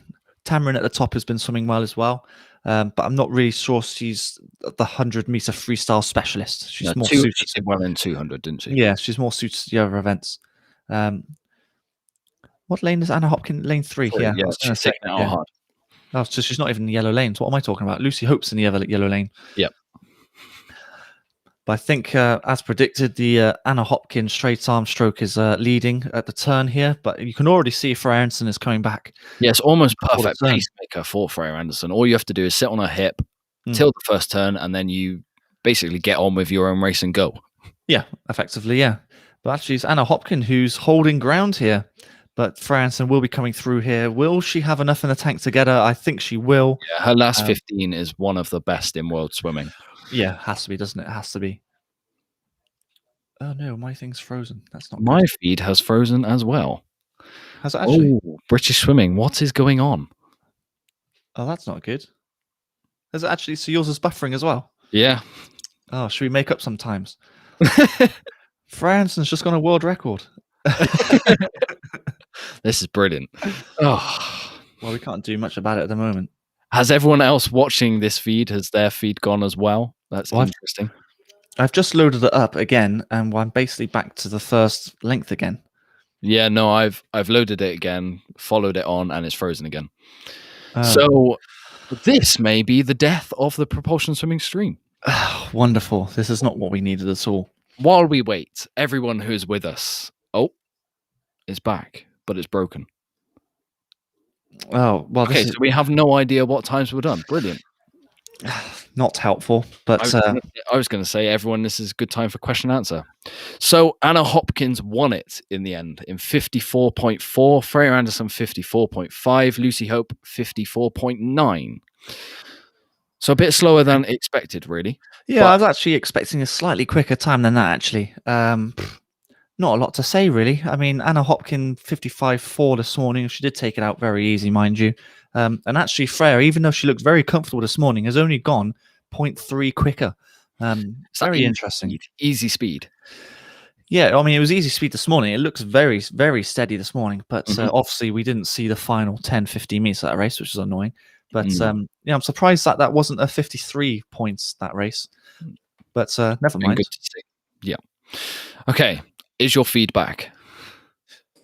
Tamarin at the top has been swimming well as well. But I'm not really sure she's the 100-meter freestyle specialist. She's more suited. She did well in 200, didn't she? Yeah, she's more suited to the other events. What lane is Anna Hopkins? Lane 3. Yeah, she's taking it out hard. Oh, so she's not even in the yellow lanes. What am I talking about? Lucy Hope's in the other yellow lane. Yep. But I think, as predicted, the Anna Hopkins straight arm stroke is leading at the turn here. But you can already see Freya Anderson is coming back. Yeah, it's almost perfect pacemaker for Freya Anderson. All you have to do is sit on her hip, till the first turn, and then you basically get on with your own race and go. Yeah, effectively, yeah. But actually, it's Anna Hopkins who's holding ground here. But Freya Anderson will be coming through here. Will she have enough in the tank to get her? I think she will. Yeah, her last 15 is one of the best in world swimming. Yeah, has to be, doesn't it? It has to be. Oh no, my thing's frozen. That's not my good. feed has frozen as well. Has it actually? Oh, British swimming. What is going on? Oh, that's not good. Has it actually? So yours is buffering as well? Yeah. Oh, should we make up sometimes? Freya Anderson's just gone a world record. This is brilliant. Oh. Well, we can't do much about it at the moment. Has everyone else watching this feed, has their feed gone as well? That's interesting. I've just loaded it up again, and I'm basically back to the first length again. Yeah, no, I've loaded it again, followed it on, and it's frozen again. So this may be the death of the propulsion swimming stream. Wonderful. This is not what we needed at all. While we wait, everyone who's with us, is back, but it's broken. Oh, well. Okay, so we have no idea what times were done. Brilliant. Not helpful, but I was going to say, everyone, this is a good time for question and answer. So Anna Hopkins won it in the end in 54.4, Freya Anderson 54.5, Lucy Hope 54.9. So a bit slower than expected, really. Yeah, I was actually expecting a slightly quicker time than that, actually. Not a lot to say, really. I mean, Anna Hopkins 55.4 this morning. She did take it out very easy, mind you. And actually, Freya, even though she looked very comfortable this morning, has only gone 0.3 quicker. Very interesting. Easy speed. Yeah, I mean, it was easy speed this morning. It looks very, very steady this morning. But obviously, we didn't see the final 10, 15 meters of that race, which is annoying. But I'm surprised that wasn't a 53 points, that race. But never mind. Good to see. Yeah. Okay. Is your feedback?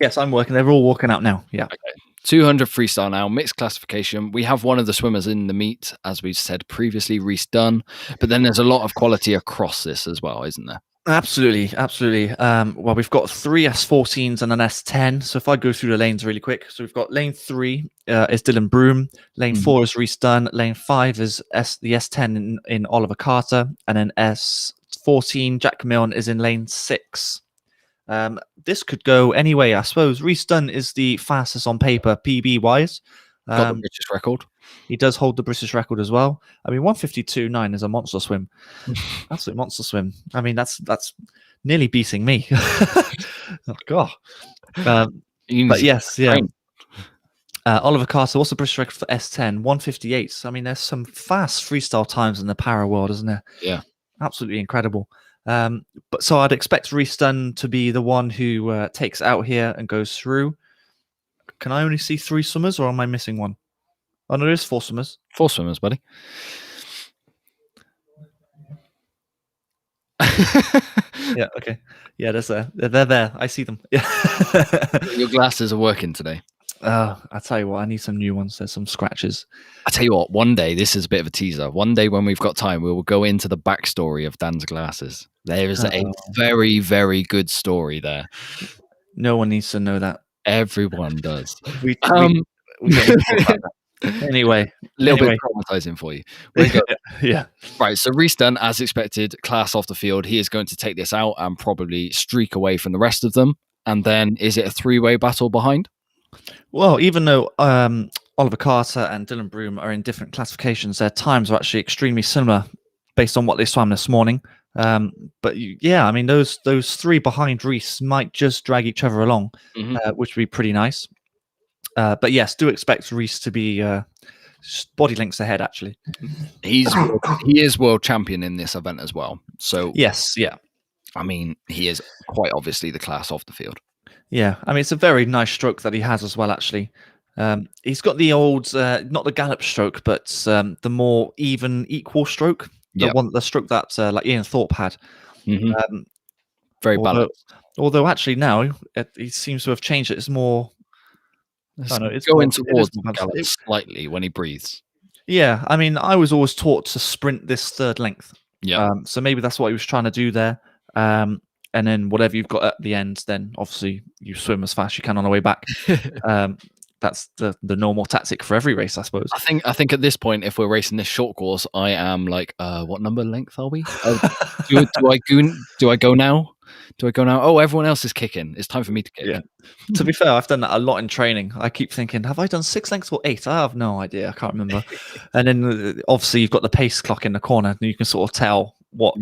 Yes, I'm working. They're all walking out now. Yeah. Okay. 200 freestyle now, mixed classification. We have one of the swimmers in the meet, as we said previously, Reese Dunn. But then there's a lot of quality across this as well, isn't there? Absolutely, absolutely. Well, we've got three S14s and an S10. So if I go through the lanes really quick, so we've got lane 3 is Dylan Broom, lane 4 is Reece Dunn, lane 5 is the S10 in Oliver Carter, and then S14 Jack Milne is in lane 6. This could go any way, I suppose. Reece Dunn is the fastest on paper, PB wise. Got the British record. He does hold the British record as well. I mean, 152.9 is a monster swim. Absolute monster swim. I mean, that's nearly beating me. Oh, God. But yes, yeah. Oliver Carter, what's the British record for S10? 158. I mean, there's some fast freestyle times in the para world, isn't there? Yeah. Absolutely incredible. But so I'd expect Reece Dunn to be the one who takes out here and goes through. Can I only see 3 swimmers, or am I missing one? Oh, no, there's 4 swimmers. 4 swimmers, buddy. Yeah, okay. Yeah, they're there. I see them. Yeah. Your glasses are working today. I tell you what, I need some new ones. There's some scratches. I tell you what, one day, this is a bit of a teaser. One day when we've got time, we will go into the backstory of Dan's glasses. There is a very, very good story there. No one needs to know that. Everyone does. We don't need to talk about that. Anyway, a little bit traumatizing for you. Yeah. Right. So Reece Dunn, as expected, class off the field. He is going to take this out and probably streak away from the rest of them. And then is it a 3-way battle behind? Well, even though Oliver Carter and Dylan Broom are in different classifications, their times are actually extremely similar based on what they swam this morning. But yeah, I mean, those 3 behind Reece might just drag each other along, which would be pretty nice. But yes, do expect Reece to be body lengths ahead. Actually, he is world champion in this event as well. So yes, yeah. I mean, he is quite obviously the class off the field. Yeah, I mean, it's a very nice stroke that he has as well. Actually, he's got the old, not the gallop stroke, but the more even, equal stroke. The stroke that like Ian Thorpe had. Very balanced. Although actually now he seems to have changed it. It's more. It's going towards the gallop slightly when he breathes. Yeah, I mean, I was always taught to sprint this third length. Yeah. So maybe that's what he was trying to do there. And then whatever you've got at the end, then obviously you swim as fast as you can on the way back. That's the normal tactic for every race, I suppose. I think at this point, if we're racing this short course, I am like, what number length are we? Do I go now? Oh, everyone else is kicking. It's time for me to kick. Yeah. To be fair, I've done that a lot in training. I keep thinking, have I done 6 lengths or 8? I have no idea. I can't remember. And then obviously you've got the pace clock in the corner, and you can sort of tell what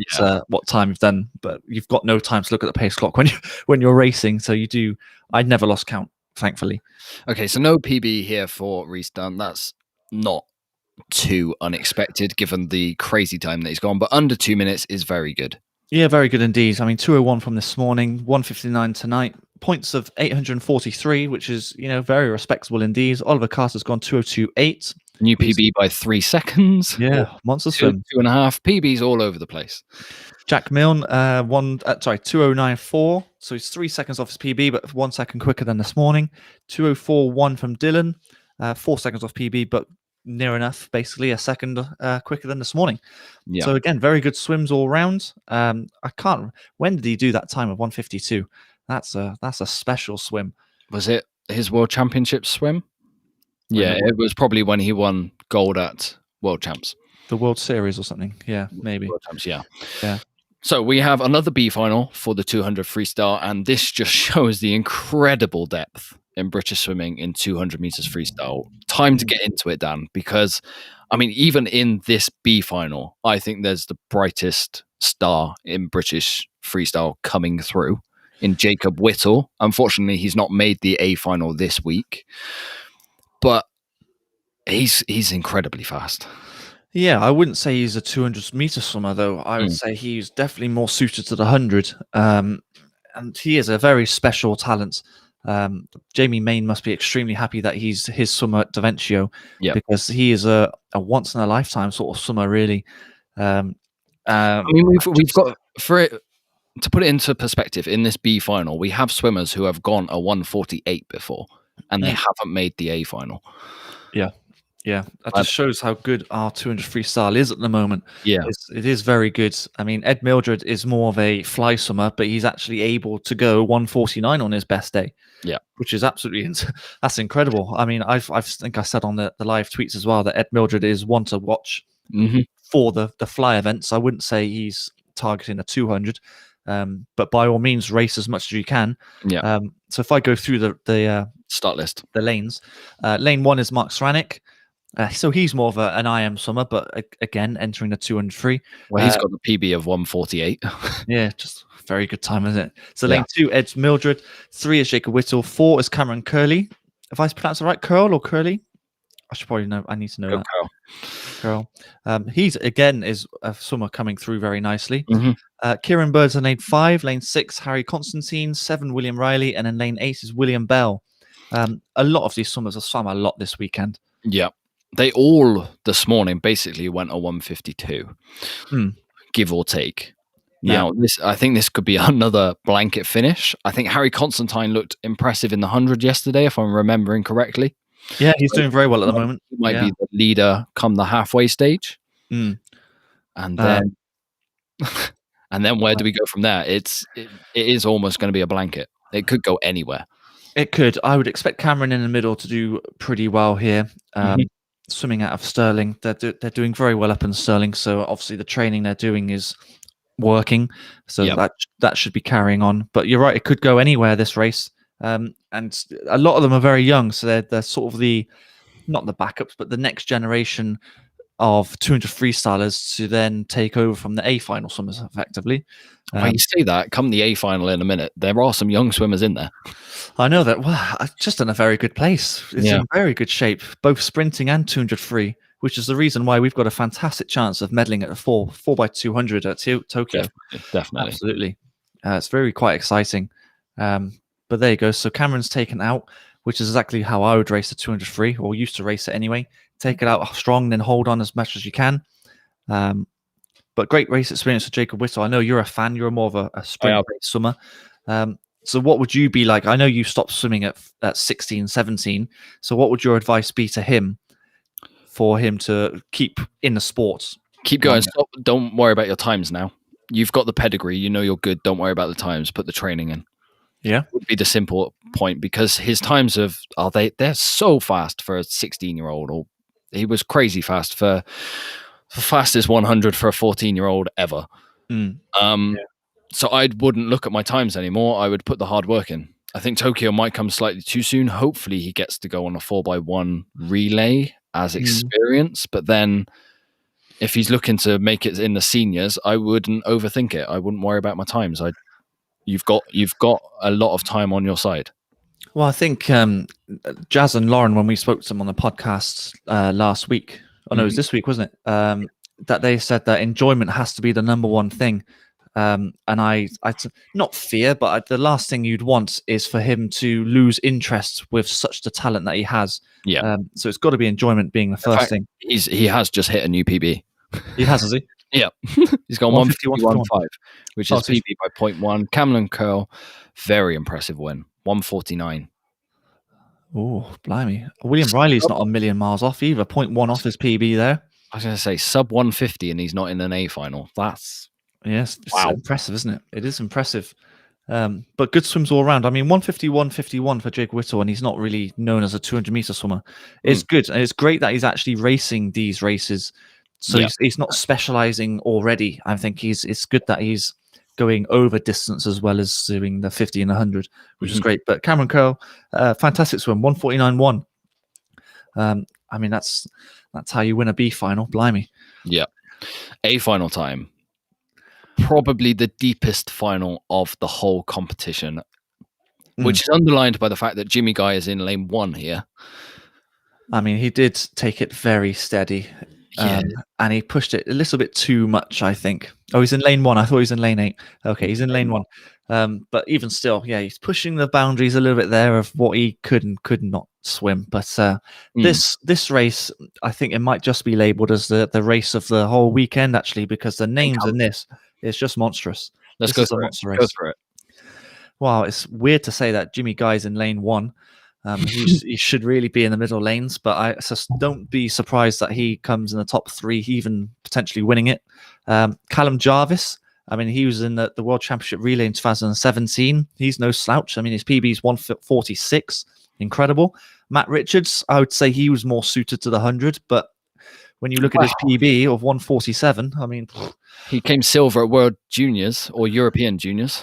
time you've done. But you've got no time to look at the pace clock when you're racing. So you do. I'd never lost count, thankfully. Okay, so no PB here for Reece Dunn. That's not too unexpected given the crazy time that he's gone. But under 2 minutes is very good. Yeah, very good indeed. I mean, 201 from this morning, 159 tonight. Points of 843, which is, very respectable indeed. Oliver Carter's gone 202.8. New PB by 3 seconds. Yeah, monster swim. 2.5. PBs all over the place. Jack Milne, 209.4. So he's 3 seconds off his PB, but 1 second quicker than this morning. 204.1 from Dylan, 4 seconds off PB, but near enough, basically a second quicker than this morning. Yeah. So again, very good swims all round. When did he do that time of 152? That's a special swim. Was it his World Championship swim? Yeah, it was probably when he won gold at World Champs. The World Series or something. Yeah, maybe. World Champs, yeah. Yeah. So we have another B final for the 200 freestyle, and this just shows the incredible depth in British swimming in 200 meters freestyle. Time to get into it, Dan, because I mean, even in this B final, I think there's the brightest star in British freestyle coming through in Jacob Whittle. Unfortunately, he's not made the A final this week, but he's incredibly fast. Yeah, I wouldn't say he's a 200 meter swimmer, though. I would say he's definitely more suited to the 100. And he is a very special talent. Jamie Main must be extremely happy that he's his swimmer at Daventio, because he is a once in a lifetime sort of swimmer, really. I mean, we've got, for it to put it into perspective, in this B final, we have swimmers who have gone a 148 before, and they haven't made the A final. Yeah. Yeah, that just shows how good our 200 freestyle is at the moment. Yeah. It is very good. I mean, Ed Mildred is more of a fly swimmer, but he's actually able to go 149 on his best day. Yeah. Which is absolutely that's incredible. I mean, I think I said on the live tweets as well that Ed Mildred is one to watch for the fly events. I wouldn't say he's targeting a 200, but by all means, race as much as you can. Yeah. So if I go through the start list, the lanes, lane 1 is Mark Sranik. So he's more of an IM swimmer, but again, entering the 200 free. Well, he's got the PB of 148. Yeah, just very good time, isn't it? So lane 2, Ed Mildred. 3 is Jacob Whittle. 4 is Cameron Curley. If I pronounce it right, Curl or Curly? I should probably know. I need to know that. Curl. He's, again, is a swimmer coming through very nicely. Kieran Bird's in lane 5. Lane 6, Harry Constantine. 7, William Riley. And then lane 8 is William Bell. A lot of these swimmers have swum a lot this weekend. Yeah. They all this morning basically went a 152, give or take. Now, I think this could be another blanket finish. I think Harry Constantine looked impressive in the 100 yesterday, if I'm remembering correctly. Yeah, he's doing very well at the moment. He might be the leader come the halfway stage. And then and then where do we go from there? It is almost going to be a blanket. It could go anywhere. It could. I would expect Cameron in the middle to do pretty well here. Swimming out of Stirling, they're doing very well up in Stirling. So obviously the training they're doing is working. So that should be carrying on. But you're right, it could go anywhere this race. And a lot of them are very young, so they're sort of not the backups, but the next generation of 200 freestylers to then take over from the A final swimmers effectively. When you say that, come the A final in a minute, there are some young swimmers in there. I know that. Well, just in a very good place. It's in very good shape, both sprinting and 200 free, which is the reason why we've got a fantastic chance of medaling at a 4x200 at Tokyo. Definitely. Absolutely. It's quite exciting. But there you go. So Cameron's taken out, which is exactly how I would race a 200 free, or used to race it anyway. Take it out strong, then hold on as much as you can. But great race experience for Jacob Whittle. I know you're a fan. You're more of a sprint-based swimmer. So what would you be like? I know you stopped swimming at 16, 17. So what would your advice be to him for him to keep in the sports? Keep going. Stop. Don't worry about your times now. You've got the pedigree. You know you're good. Don't worry about the times. Put the training in. Yeah, would be the simple point, because his times they're so fast for a 16-year-old, or he was crazy fast for the fastest 100 for a 14-year-old ever. So I wouldn't look at my times anymore. I would put the hard work in. I think Tokyo might come slightly too soon. Hopefully he gets to go on a 4x1 relay as experience, but then if he's looking to make it in the seniors, I wouldn't overthink it. I wouldn't worry about my times. You've got a lot of time on your side. Well, I think Jazz and Lauren, when we spoke to them on the podcast last week, it was this week, wasn't it? That they said that enjoyment has to be the number one thing. And I not fear, but the last thing you'd want is for him to lose interest with such the talent that he has. Yeah. So it's got to be enjoyment being the first thing. He has just hit a new PB. He has he? Yeah. He's gone 151.5, which is PB by 0.1. Cameron Curl, very impressive win. 149. Oh, blimey. William Riley's not a million miles off either. 0.1 off his PB there. I was going to say sub 150 and he's not in an A final. That's it's impressive, isn't it? It is impressive. But good swims all around. I mean, 151.51 for Jake Whittle, and he's not really known as a 200-meter swimmer. It's good. And it's great that he's actually racing these races. So he's not specializing already. I think it's good that he's going over distance as well as doing the 50 and 100, which is great. But Cameron Curl, fantastic swim, 149.1. I mean, that's how you win a B final. Blimey. Yeah. A final time. Probably the deepest final of the whole competition, which is underlined by the fact that Jimmy Guy is in lane 1 here. I mean, he did take it very steady. And he pushed it a little bit too much, I think. Oh, he's in lane 1. I thought he was in lane 8. Okay, he's in lane 1. But even still, he's pushing the boundaries a little bit there of what he could and could not swim. But this race, I think it might just be labelled as the race of the whole weekend, actually, because the names in this is just monstrous. Let's go for it. Go for it. Wow, it's weird to say that Jimmy Guy's in lane 1. He should really be in the middle lanes, but I just don't be surprised that he comes in the top three, even potentially winning it. Callum Jarvis, I mean, he was in the World Championship Relay in 2017. He's no slouch. I mean, his PB is 1:46. Incredible. Matt Richards, I would say he was more suited to the 100, but when you look at his PB of 1:47, I mean... He came silver at World Juniors or European Juniors.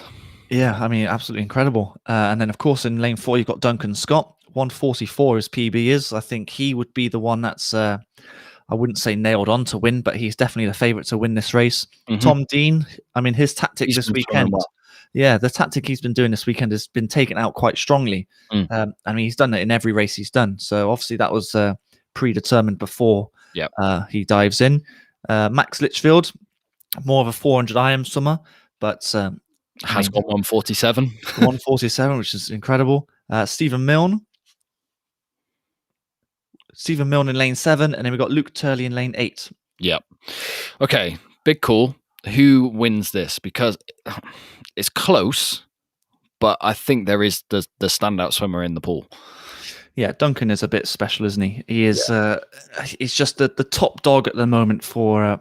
Yeah, I mean, absolutely incredible. And then, of course, in lane 4, you've got Duncan Scott. 1:44 his PB is. I think he would be the one that's... I wouldn't say nailed on to win, but he's definitely the favourite to win this race. Tom Dean, I mean, his tactic this weekend, the tactic he's been doing this weekend has been taken out quite strongly. I mean, he's done it in every race he's done. So obviously that was predetermined before he dives in. Max Litchfield, more of a 400 IM swimmer, but has got 1:47. 1:47, which is incredible. Stephen Milne in lane 7, and then we've got Luke Turley in lane 8. Yep. Okay, big call. Who wins this? Because it's close, but I think there is the standout swimmer in the pool. Yeah, Duncan is a bit special, isn't he? He is. He's just the top dog at the moment for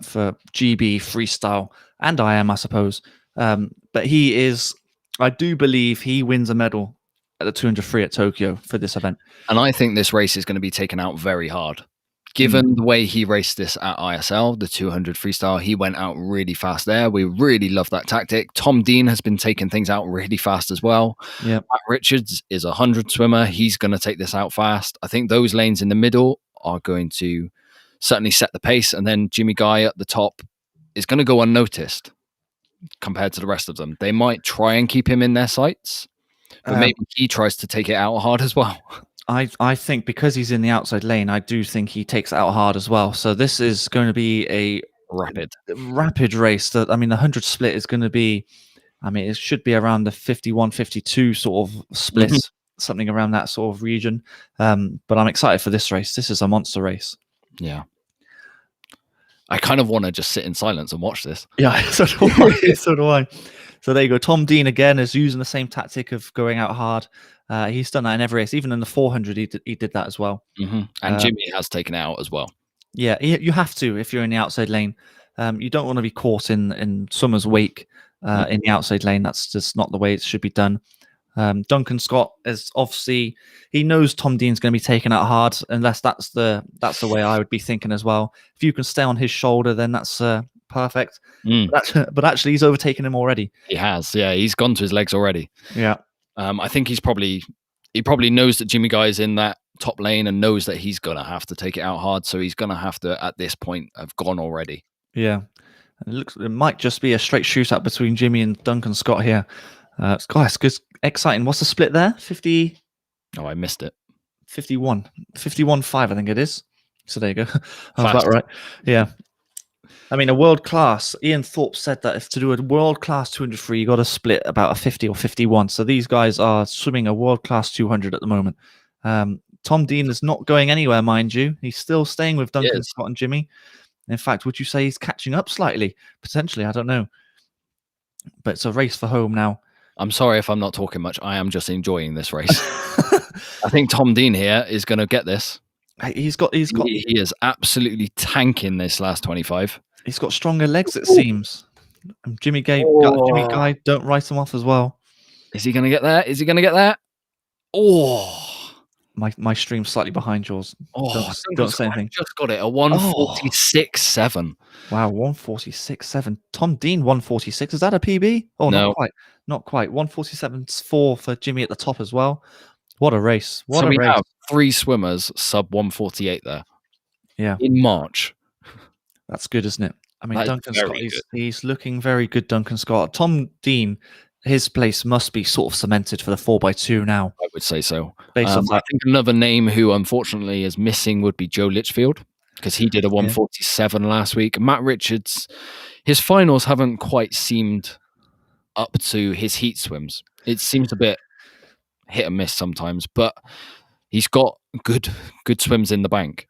GB freestyle and IM, I suppose. But he is. I do believe he wins a medal at the 200 free at Tokyo for this event. And I think this race is going to be taken out very hard. Given the way he raced this at ISL, the 200 freestyle, he went out really fast there. We really love that tactic. Tom Dean has been taking things out really fast as well. Yep. Matt Richards is a 100 swimmer. He's going to take this out fast. I think those lanes in the middle are going to certainly set the pace. And then Jimmy Guy at the top is going to go unnoticed compared to the rest of them. They might try and keep him in their sights, but maybe he tries to take it out hard as well. I think because he's in the outside lane, I do think he takes it out hard as well. So this is going to be a rapid race. I mean, the 100 split is going to be, I mean, it should be around the 51-52 sort of split, something around that sort of region. But I'm excited for this race. This is a monster race. Yeah. I kind of want to just sit in silence and watch this. Yeah, so do I. So do I. So there you go. Tom Dean again is using the same tactic of going out hard. He's done that in every race, even in the 400. He did that as well. And Jimmy has taken it out as well. Yeah, you have to if you're in the outside lane. You don't want to be caught in summer's wake in the outside lane. That's just not the way it should be done. Duncan Scott is obviously, he knows Tom Dean's going to be taken out hard, unless that's the way I would be thinking as well. If you can stay on his shoulder, then that's perfect. But actually, he's overtaken him already. He has, yeah. He's gone to his legs already. Yeah. I think he probably knows that Jimmy Guy is in that top lane and knows that he's going to have to take it out hard. So he's going to have to, at this point, have gone already. Yeah. It might just be a straight shootout between Jimmy and Duncan Scott here. It's good, exciting. What's the split there? 50? Oh, I missed it. 51. 51.5, I think it is. So there you go. That's about right. Yeah. I mean, a world class. Ian Thorpe said that if to do a world class 200 free, you got to split about a 50 or 51. So these guys are swimming a world class 200 at the moment. Tom Dean is not going anywhere, mind you. He's still staying with Duncan Scott and Jimmy. In fact, would you say he's catching up slightly? Potentially, I don't know. But it's a race for home now. I'm sorry if I'm not talking much. I am just enjoying this race. I think Tom Dean here is going to get this. He is absolutely tanking this last 25. He's got stronger legs, it seems. Jimmy Guy, don't write him off as well. Is he going to get there? Is he going to get there? Oh, my stream's slightly behind yours. Don't say anything. Just got it, a 1:46.7. Wow, 1:46.7. Tom Dean 1:46. Is that a PB? Oh, no. Not quite. 1:47.4 for Jimmy at the top as well. What a race! We have 3 swimmers sub 1:48 there. Yeah, in March. That's good, isn't it? I mean, Duncan Scott, he's looking very good. Duncan Scott, Tom Dean, his place must be sort of cemented for the 4x2 now. I would say so. Based on that. I think another name who unfortunately is missing would be Joe Litchfield, because he did a 1:47 last week. Matt Richards, his finals haven't quite seemed up to his heat swims. It seems a bit hit and miss sometimes, but he's got good swims in the bank.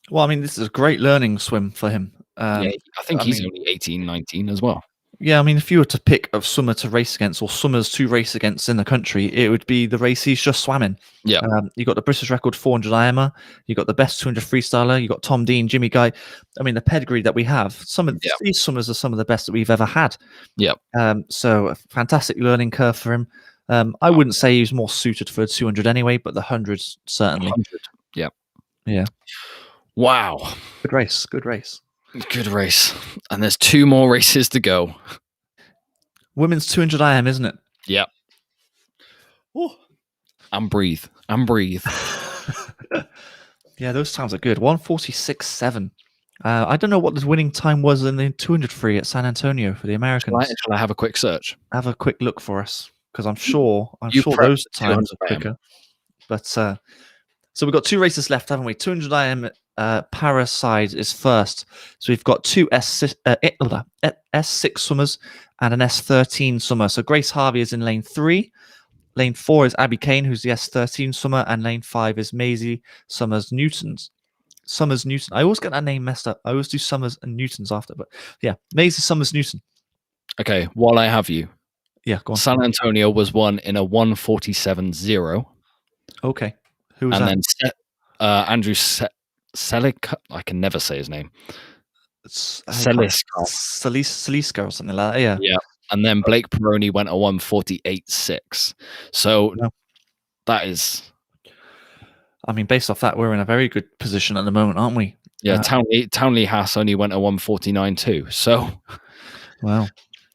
Well, I mean, this is a great learning swim for him. I think he's only 18, 19 as well. Yeah, I mean, if you were to pick a swimmer to race against or swimmers to race against in the country, it would be the race he's just swam in. Yeah. You got the British record 400 IMer, you got the best 200 freestyler, you got Tom Dean, Jimmy Guy. I mean, the pedigree that we have, some of these swimmers are some of the best that we've ever had. Yeah. So a fantastic learning curve for him. I wouldn't say he was more suited for a 200 anyway, but the 100s certainly. 100. Yeah. Yeah. Wow. Good race. Good race. Good race. And there's 2 more races to go. Women's 200 IM, isn't it? Yeah. Oh. And breathe. Yeah, those times are good. 1:46.7. I don't know what the winning time was in the 200 free at San Antonio for the Americans. Shall I have a quick search? Have a quick look for us, because I'm sure those times are quicker. But so we've got 2 races left, haven't we? 200 IM Paris side is first. So we've got 2 S6 swimmers and an S13 swimmer. So Grace Harvey is in lane 3. Lane 4 is Abby Kane, who's the S13 swimmer, and lane 5 is Maisie Summers-Newton. I always get that name messed up. I always do Summers and Newtons after, but yeah, Maisie Summers-Newton. Okay, while I have you. Yeah, go on. San Antonio was won in a 1:47.0. Okay. Who was that? And then Andrew Selick, I can never say his name. Saliska or something like that, yeah. Yeah. And then Blake Peroni went a 1:48.6. So that is... I mean, based off that, we're in a very good position at the moment, aren't we? Yeah, Townley Haas only went a 1:49.2. So... Wow.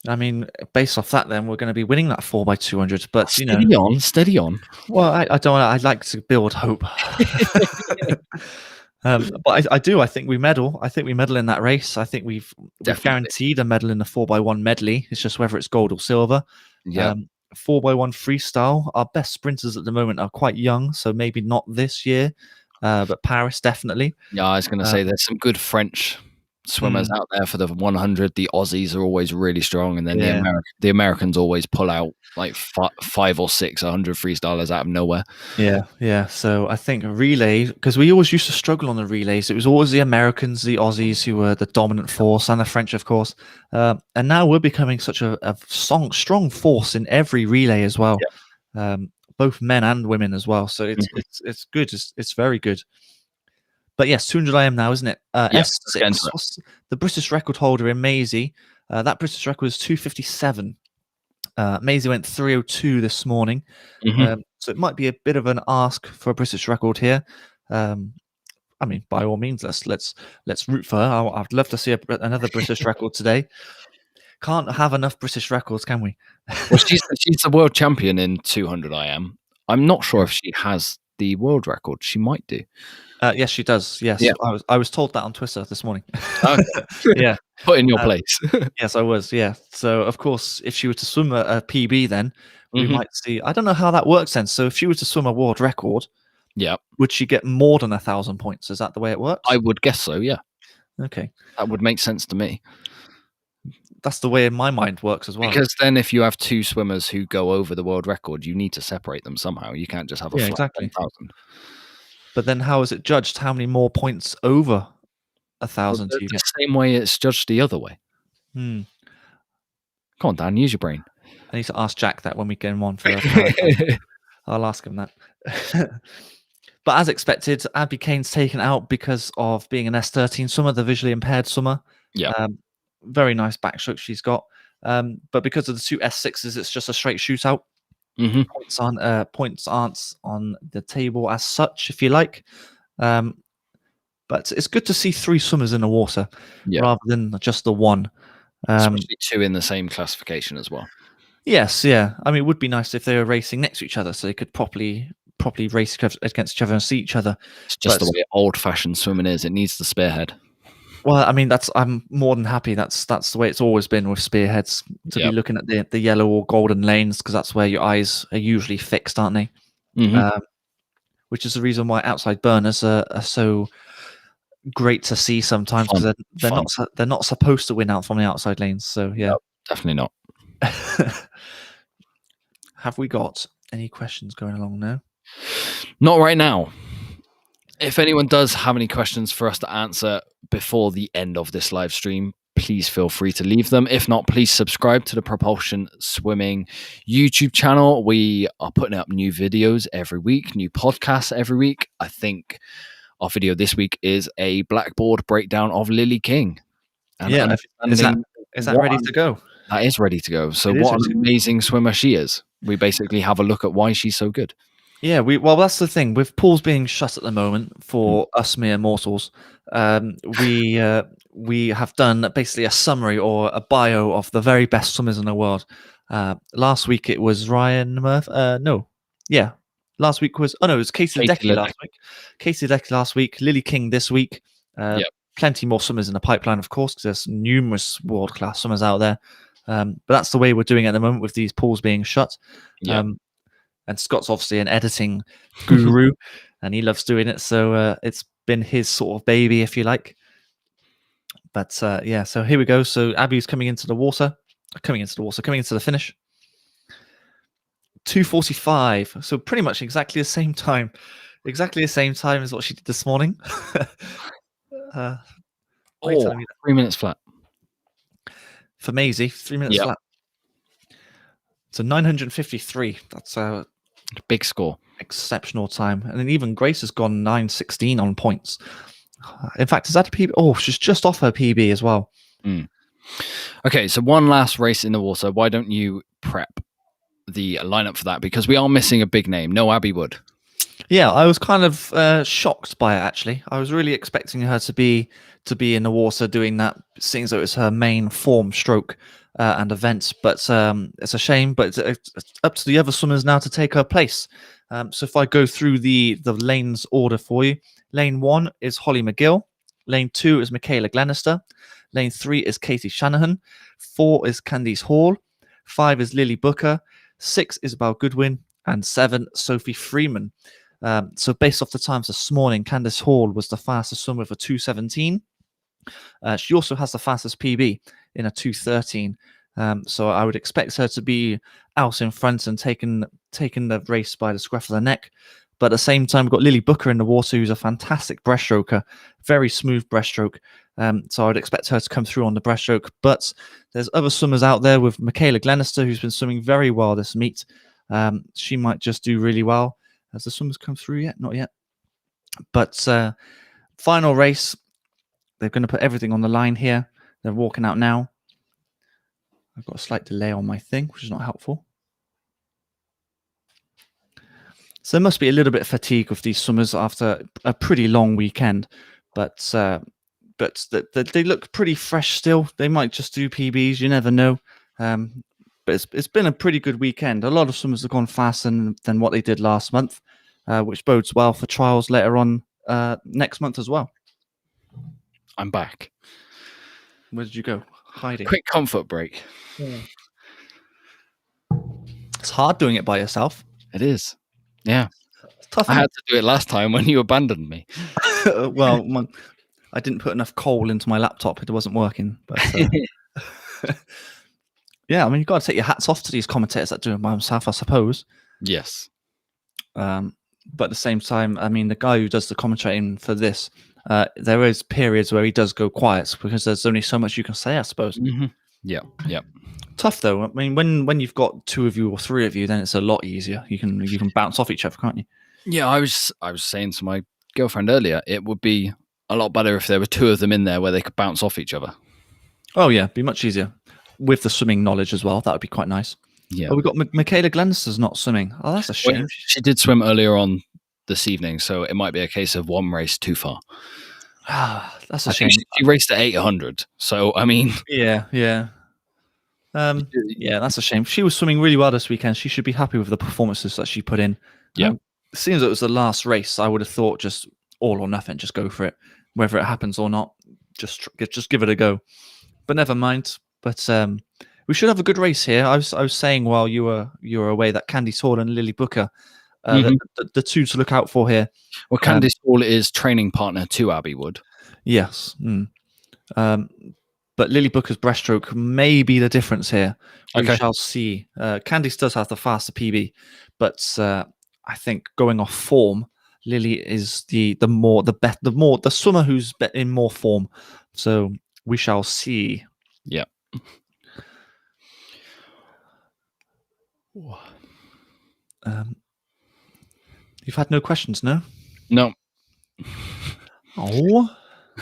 I mean, based off that, then we're going to be winning that 4x200. But steady on. Well, I don't. I'd like to build hope. But I do. I think we medal. I think we medal in that race. I think we've guaranteed a medal in the 4x1 medley. It's just whether it's gold or silver. Yeah. 4x1 freestyle. Our best sprinters at the moment are quite young, so maybe not this year, but Paris definitely. Yeah, I was going to say there's some good French swimmers out there for the 100. The Aussies are always really strong, and then the Americans always pull out like 5 or 6 100 freestylers out of nowhere. Yeah. So I think relay, because we always used to struggle on the relays. It was always the Americans, the Aussies who were the dominant force, and the French, of course. And now we're becoming such a strong force in every relay as well, both men and women as well. So it's good. It's very good. But yes, 200 IM now, isn't it? S6, the British record holder in Maisie. That British record is 2:57. Maisie went 3:02 this morning. So it might be a bit of an ask for a British record here. I mean, by all means, let's root for her. I'd love to see another British record today. Can't have enough British records, can we? Well, she's the world champion in 200 IM. I'm not sure if she has the world record. She might do. Yes, she does. Yes, yeah. I was told that on Twitter this morning. Okay. Yeah, put in your place. Yes, I was. Yeah. So of course, if she were to swim a PB, then we might see. I don't know how that works then. So if she were to swim a world record, would she get more than 1,000 points? Is that the way it works? I would guess so. Yeah. Okay. That would make sense to me. That's the way in my mind works as well. Because then if you have 2 swimmers who go over the world record, you need to separate them somehow. You can't just have a flat 10,000. But then how is it judged? How many more points over 1,000 do you get? The same way it's judged the other way. Come on, Dan, use your brain. I need to ask Jack that when we get him on for I'll ask him that. But as expected, Abby Kane's taken out because of being an S13 swimmer, the visually impaired swimmer. Yeah. Very nice backstroke she's got. But because of the 2 S6s, it's just a straight shootout. Points aren't on the table as such, if you like. But it's good to see 3 swimmers in the water rather than just the one. Especially 2 in the same classification as well. Yes, yeah. I mean, it would be nice if they were racing next to each other so they could properly race against each other and see each other. It's just the way old-fashioned swimming is. It needs the spearhead. Well, I mean, I'm more than happy. That's the way it's always been with spearheads, to be looking at the yellow or golden lanes, because that's where your eyes are usually fixed, aren't they? Which is the reason why outside burners are so great to see sometimes, because they're not supposed to win out from the outside lanes. So yeah, no, definitely not. Have we got any questions going along now? Not right now. If anyone does have any questions for us to answer before the end of this live stream, please feel free to leave them. If not, please subscribe to the Propulsion Swimming YouTube channel. We are putting up new videos every week, new podcasts every week. I think our video this week is a blackboard breakdown of Lily King. And is that ready to go? That is ready to go. So what an amazing swimmer she is. We basically have a look at why she's so good. Yeah, well, that's the thing. With pools being shut at the moment for us mere mortals, we have done basically a summary or a bio of the very best swimmers in the world. Last week it was Ryan Murphy. Last week was it was Katy Ledecky last week. Katy Ledecky last week. Lily King this week. Plenty more swimmers in the pipeline, of course, because there's numerous world-class swimmers out there. But that's the way we're doing it at the moment with these pools being shut. And Scott's obviously an editing guru, and he loves doing it. So it's been his sort of baby, if you like. But so here we go. So Abby's coming into the finish. 2:45. So pretty much exactly the same time. Exactly the same time as what she did this morning. 3 minutes flat. For Maisie, 3 minutes flat. So 953. That's a big score. Exceptional time. And then even Grace has gone 9:16 on points. In fact, is that a PB? Oh, she's just off her PB as well. Okay, so one last race in the water. Why don't you prep the lineup for that? Because we are missing a big name. No Abby Wood. Yeah, I was kind of shocked by it, actually. I was really expecting her to be in the water doing that, seeing as though it's her main form stroke and events. But it's a shame, but it's up to the other swimmers now to take her place. So if I go through the lanes order for you, lane 1 is Holly McGill. Lane 2 is Michaela Glenister. Lane 3 is Katie Shanahan. 4 is Candice Hall. 5 is Lily Booker. 6 is Isabel Goodwin. And 7, Sophie Freeman. So based off the times this morning, Candice Hall was the fastest swimmer with a 2:17. She also has the fastest PB in a 2:13. So I would expect her to be out in front and taking the race by the scruff of the neck. But at the same time, we've got Lily Booker in the water, who's a fantastic breaststroker, very smooth breaststroke. So I would expect her to come through on the breaststroke. But there's other swimmers out there with Michaela Glenister, who's been swimming very well this meet. She might just do really well. Has the swimmers come through yet? Not yet. But final race, they're going to put everything on the line here. They're walking out now. I've got a slight delay on my thing, which is not helpful. So there must be a little bit of fatigue with these swimmers after a pretty long weekend. But they look pretty fresh still. They might just do PBs. You never know. But it's been a pretty good weekend. A lot of swimmers have gone faster than what they did last month, which bodes well for trials later on next month as well. I'm back. Where did you go? Hiding. Quick comfort break. Yeah. It's hard doing it by yourself. It is. Yeah. It's tough. I had to do it last time when you abandoned me. Well, I didn't put enough coal into my laptop. It wasn't working. But yeah, I mean, you've got to take your hats off to these commentators that do it by themselves, I suppose. Yes. But at the same time, I mean, the guy who does the commentating for this, there is periods where he does go quiet because there's only so much you can say, I suppose. Mm-hmm. Yeah. Tough though. I mean, when you've got 2 of you or 3 of you, then it's a lot easier. You can bounce off each other, can't you? Yeah, I was saying to my girlfriend earlier, it would be a lot better if there were 2 of them in there where they could bounce off each other. Oh yeah, be much easier with the swimming knowledge as well. That would be quite nice. Yeah. Oh, we've got Michaela Glenister's not swimming. Oh, that's a shame. Well, she did swim earlier on this evening, so it might be a case of one race too far. That's a shame. She raced at 800, so I mean, yeah, that's a shame. She was swimming really well this weekend. She should be happy with the performances that she put in. Yeah, it seems it was the last race. I would have thought just all or nothing, just go for it, whether it happens or not. Just give it a go. But never mind. But we should have a good race here. I was saying while you were away that Candice Hall and Lily Booker, the 2 to look out for here. Well, Candice Hall is training partner to Abby Wood. Yes. But Lily Booker's breaststroke may be the difference here. We shall see. Candice does have the faster PB, but I think going off form, Lily is the swimmer who's in more form. So We shall see. Yeah. You've had no questions, no? No. Oh.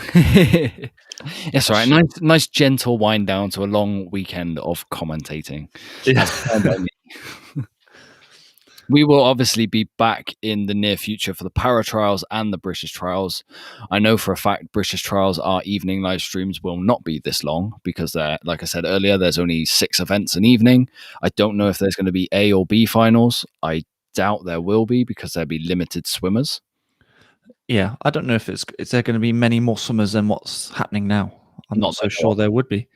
It's all right. Nice gentle wind down to a long weekend of commentating. Yeah. We will obviously be back in the near future for the Para Trials and the British Trials. I know for a fact British Trials, our evening live streams will not be this long because, like I said earlier, there's only 6 events an evening. I don't know if there's going to be A or B finals. I doubt there will be because there'll be limited swimmers. Yeah, I don't know if is there going to be many more swimmers than what's happening now. I'm not so sure there would be.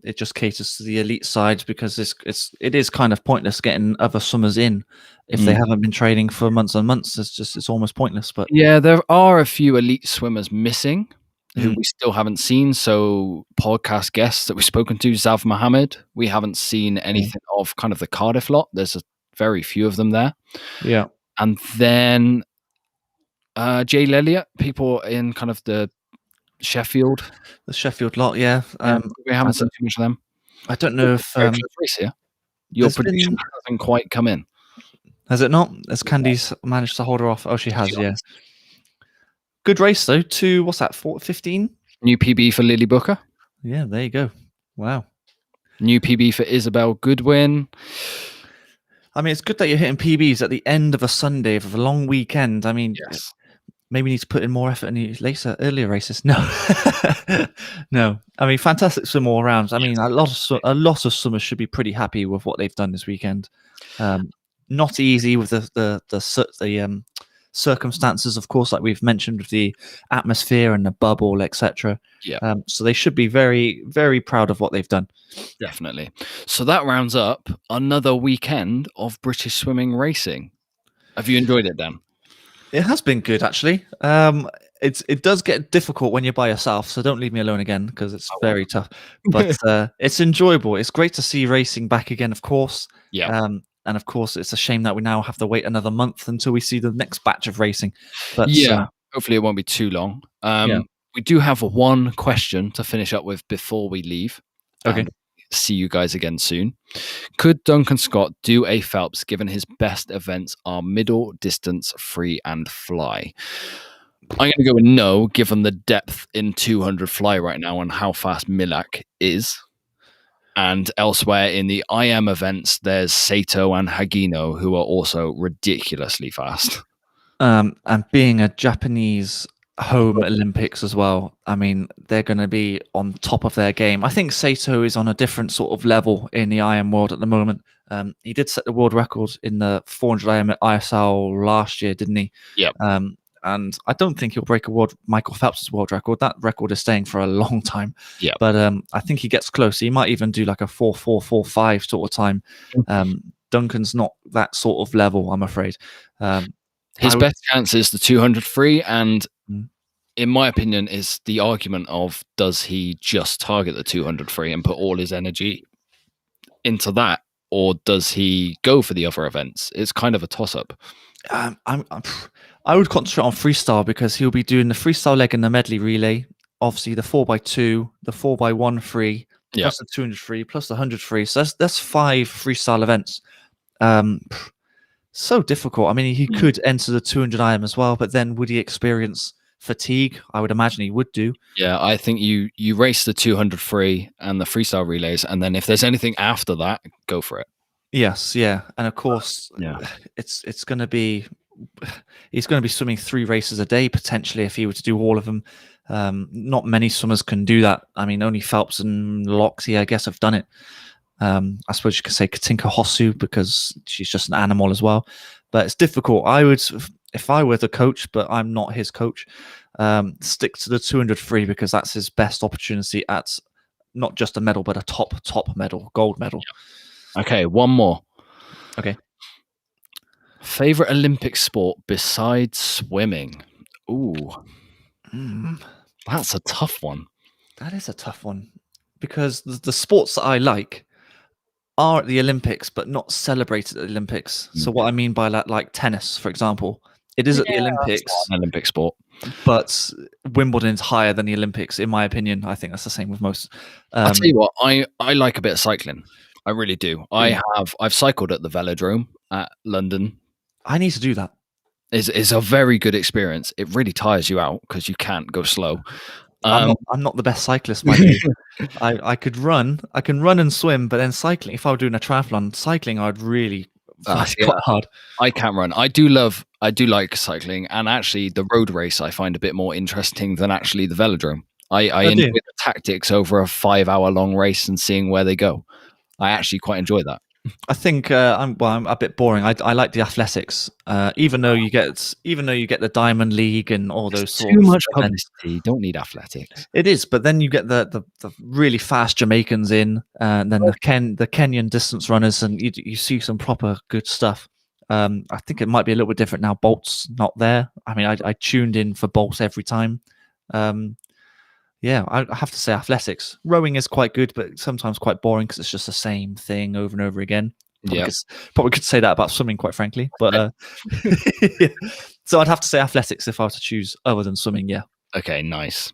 It just caters to the elite side because it is kind of pointless getting other swimmers in if they haven't been training for months and months. It's almost pointless. But yeah, there are a few elite swimmers missing who we still haven't seen. So podcast guests that we've spoken to, Zav Mohammed, we haven't seen anything of kind of the Cardiff lot. There's a very few of them there. Yeah, and then Jay Lelliot, people in kind of the Sheffield lot. Yeah, we haven't seen too much of them. I don't know if race here. Your prediction hasn't quite come in, has it not? Has Candy's managed to hold her off? Oh, she has. Yeah, good race though. What's that? 15 new PB for Lily Booker. Yeah, there you go. Wow, new PB for Isabel Goodwin. I mean, it's good that you're hitting PBs at the end of a Sunday of a long weekend. I mean, yes. Maybe need to put in more effort in the earlier races. No, no. I mean, fantastic swim all around. I mean, a lot of swimmers should be pretty happy with what they've done this weekend. Not easy with the circumstances, of course, like we've mentioned, with the atmosphere and the bubble, etc. Yeah. So they should be very, very proud of what they've done. Definitely. So that rounds up another weekend of British swimming racing. Have you enjoyed it, Dan? It has been good, actually. It does get difficult when you're by yourself, so don't leave me alone again because it's very tough. But it's enjoyable. It's great to see racing back again, of course. Yeah. And of course, it's a shame that we now have to wait another month until we see the next batch of racing. But yeah, hopefully it won't be too long. We do have one question to finish up with before we leave. Okay. See you guys again soon. Could Duncan Scott do a Phelps given his best events are middle, distance, free, and fly? I'm going to go with no, given the depth in 200 fly right now and how fast Milak is. And elsewhere in the IM events, there's Sato and Hagino, who are also ridiculously fast. And being a Japanese home Olympics as well, I mean, they're going to be on top of their game. I think Sato is on a different sort of level in the IM world at the moment. He did set the world record in the 400 IM at ISL last year, didn't he? Yeah. And I don't think he'll break Michael Phelps' world record. That record is staying for a long time. Yeah. But I think he gets close. He might even do like a 4.445 sort of time. Duncan's not that sort of level, I'm afraid. His best chance is the 200 free, and in my opinion, is the argument of does he just target the 200 free and put all his energy into that, or does he go for the other events? It's kind of a toss-up. I would concentrate on freestyle because he'll be doing the freestyle leg and the medley relay. Obviously, the 4x2, the 4x1 free, plus the 200 free, plus the 100 free. So that's 5 freestyle events. So difficult. I mean, he could enter the 200 IM as well, but then would he experience fatigue? I would imagine he would do. Yeah, I think you race the 200 free and the freestyle relays, and then if there's anything after that, go for it. Yes, yeah, and of course, it's going to be. He's going to be swimming 3 races a day potentially if he were to do all of them. Not many swimmers can do that. I mean, only Phelps and Loxie, I guess, have done it. I suppose you could say Katinka Hosu because she's just an animal as well. But it's difficult. I would, if I were the coach, but I'm not his coach, stick to the 200 free because that's his best opportunity at not just a medal, but a top medal, gold medal. Okay, one more. Okay. Favorite Olympic sport besides swimming? Ooh. That's a tough one. That is a tough one because the sports that I like are at the Olympics, but not celebrated at the Olympics. So what I mean by that, like tennis, for example, It is at the Yeah, Olympics, it's not an Olympic sport. but Wimbledon's higher than the Olympics, in my opinion. I think that's the same with most. I'll tell you what, I like a bit of cycling. I really do. I've cycled at the Velodrome at London. I need to do that. It's a very good experience. It really tires you out because you can't go slow. I'm not the best cyclist, my dude. I can run and swim, but then cycling, if I were doing a triathlon, cycling I'd really quite hard. I can't run. I do like cycling, and actually the road race I find a bit more interesting than actually the velodrome. I enjoy the tactics over a 5-hour long race and seeing where they go. I actually quite enjoy that. I think I'm a bit boring. I like the athletics, even though you get the Diamond League and all those sorts. Too much publicity. You don't need athletics. It is, but then you get the really fast Jamaicans in, and then the Kenyan distance runners, and you see some proper good stuff. I think it might be a little bit different now. Bolt's not there. I mean, I tuned in for Bolt every time. Yeah, I have to say athletics. Rowing is quite good, but sometimes quite boring because it's just the same thing over and over again. Probably could say that about swimming, quite frankly. But so I'd have to say athletics if I were to choose other than swimming. Yeah. Okay, nice.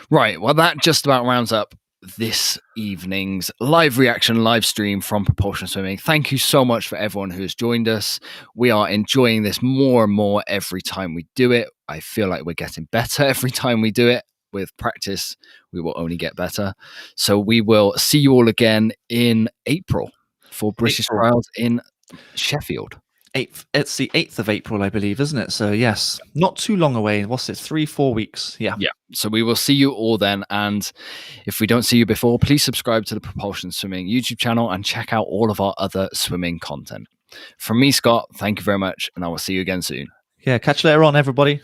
Right. Well, that just about rounds up this evening's live reaction live stream from Propulsion Swimming. Thank you so much for everyone who has joined us. We are enjoying this more and more every time we do it. I feel like we're getting better every time we do it. With practice, we will only get better. So we will see you all again in April for British Trials in Sheffield. It's the 8th of April, I believe, isn't it? So yes, not too long away. What's it? 3-4 weeks? Yeah. So we will see you all then. And if we don't see you before, please subscribe to the Propulsion Swimming YouTube channel and check out all of our other swimming content. From me, Scott, thank you very much, and I will see you again soon. Yeah, catch you later on, everybody.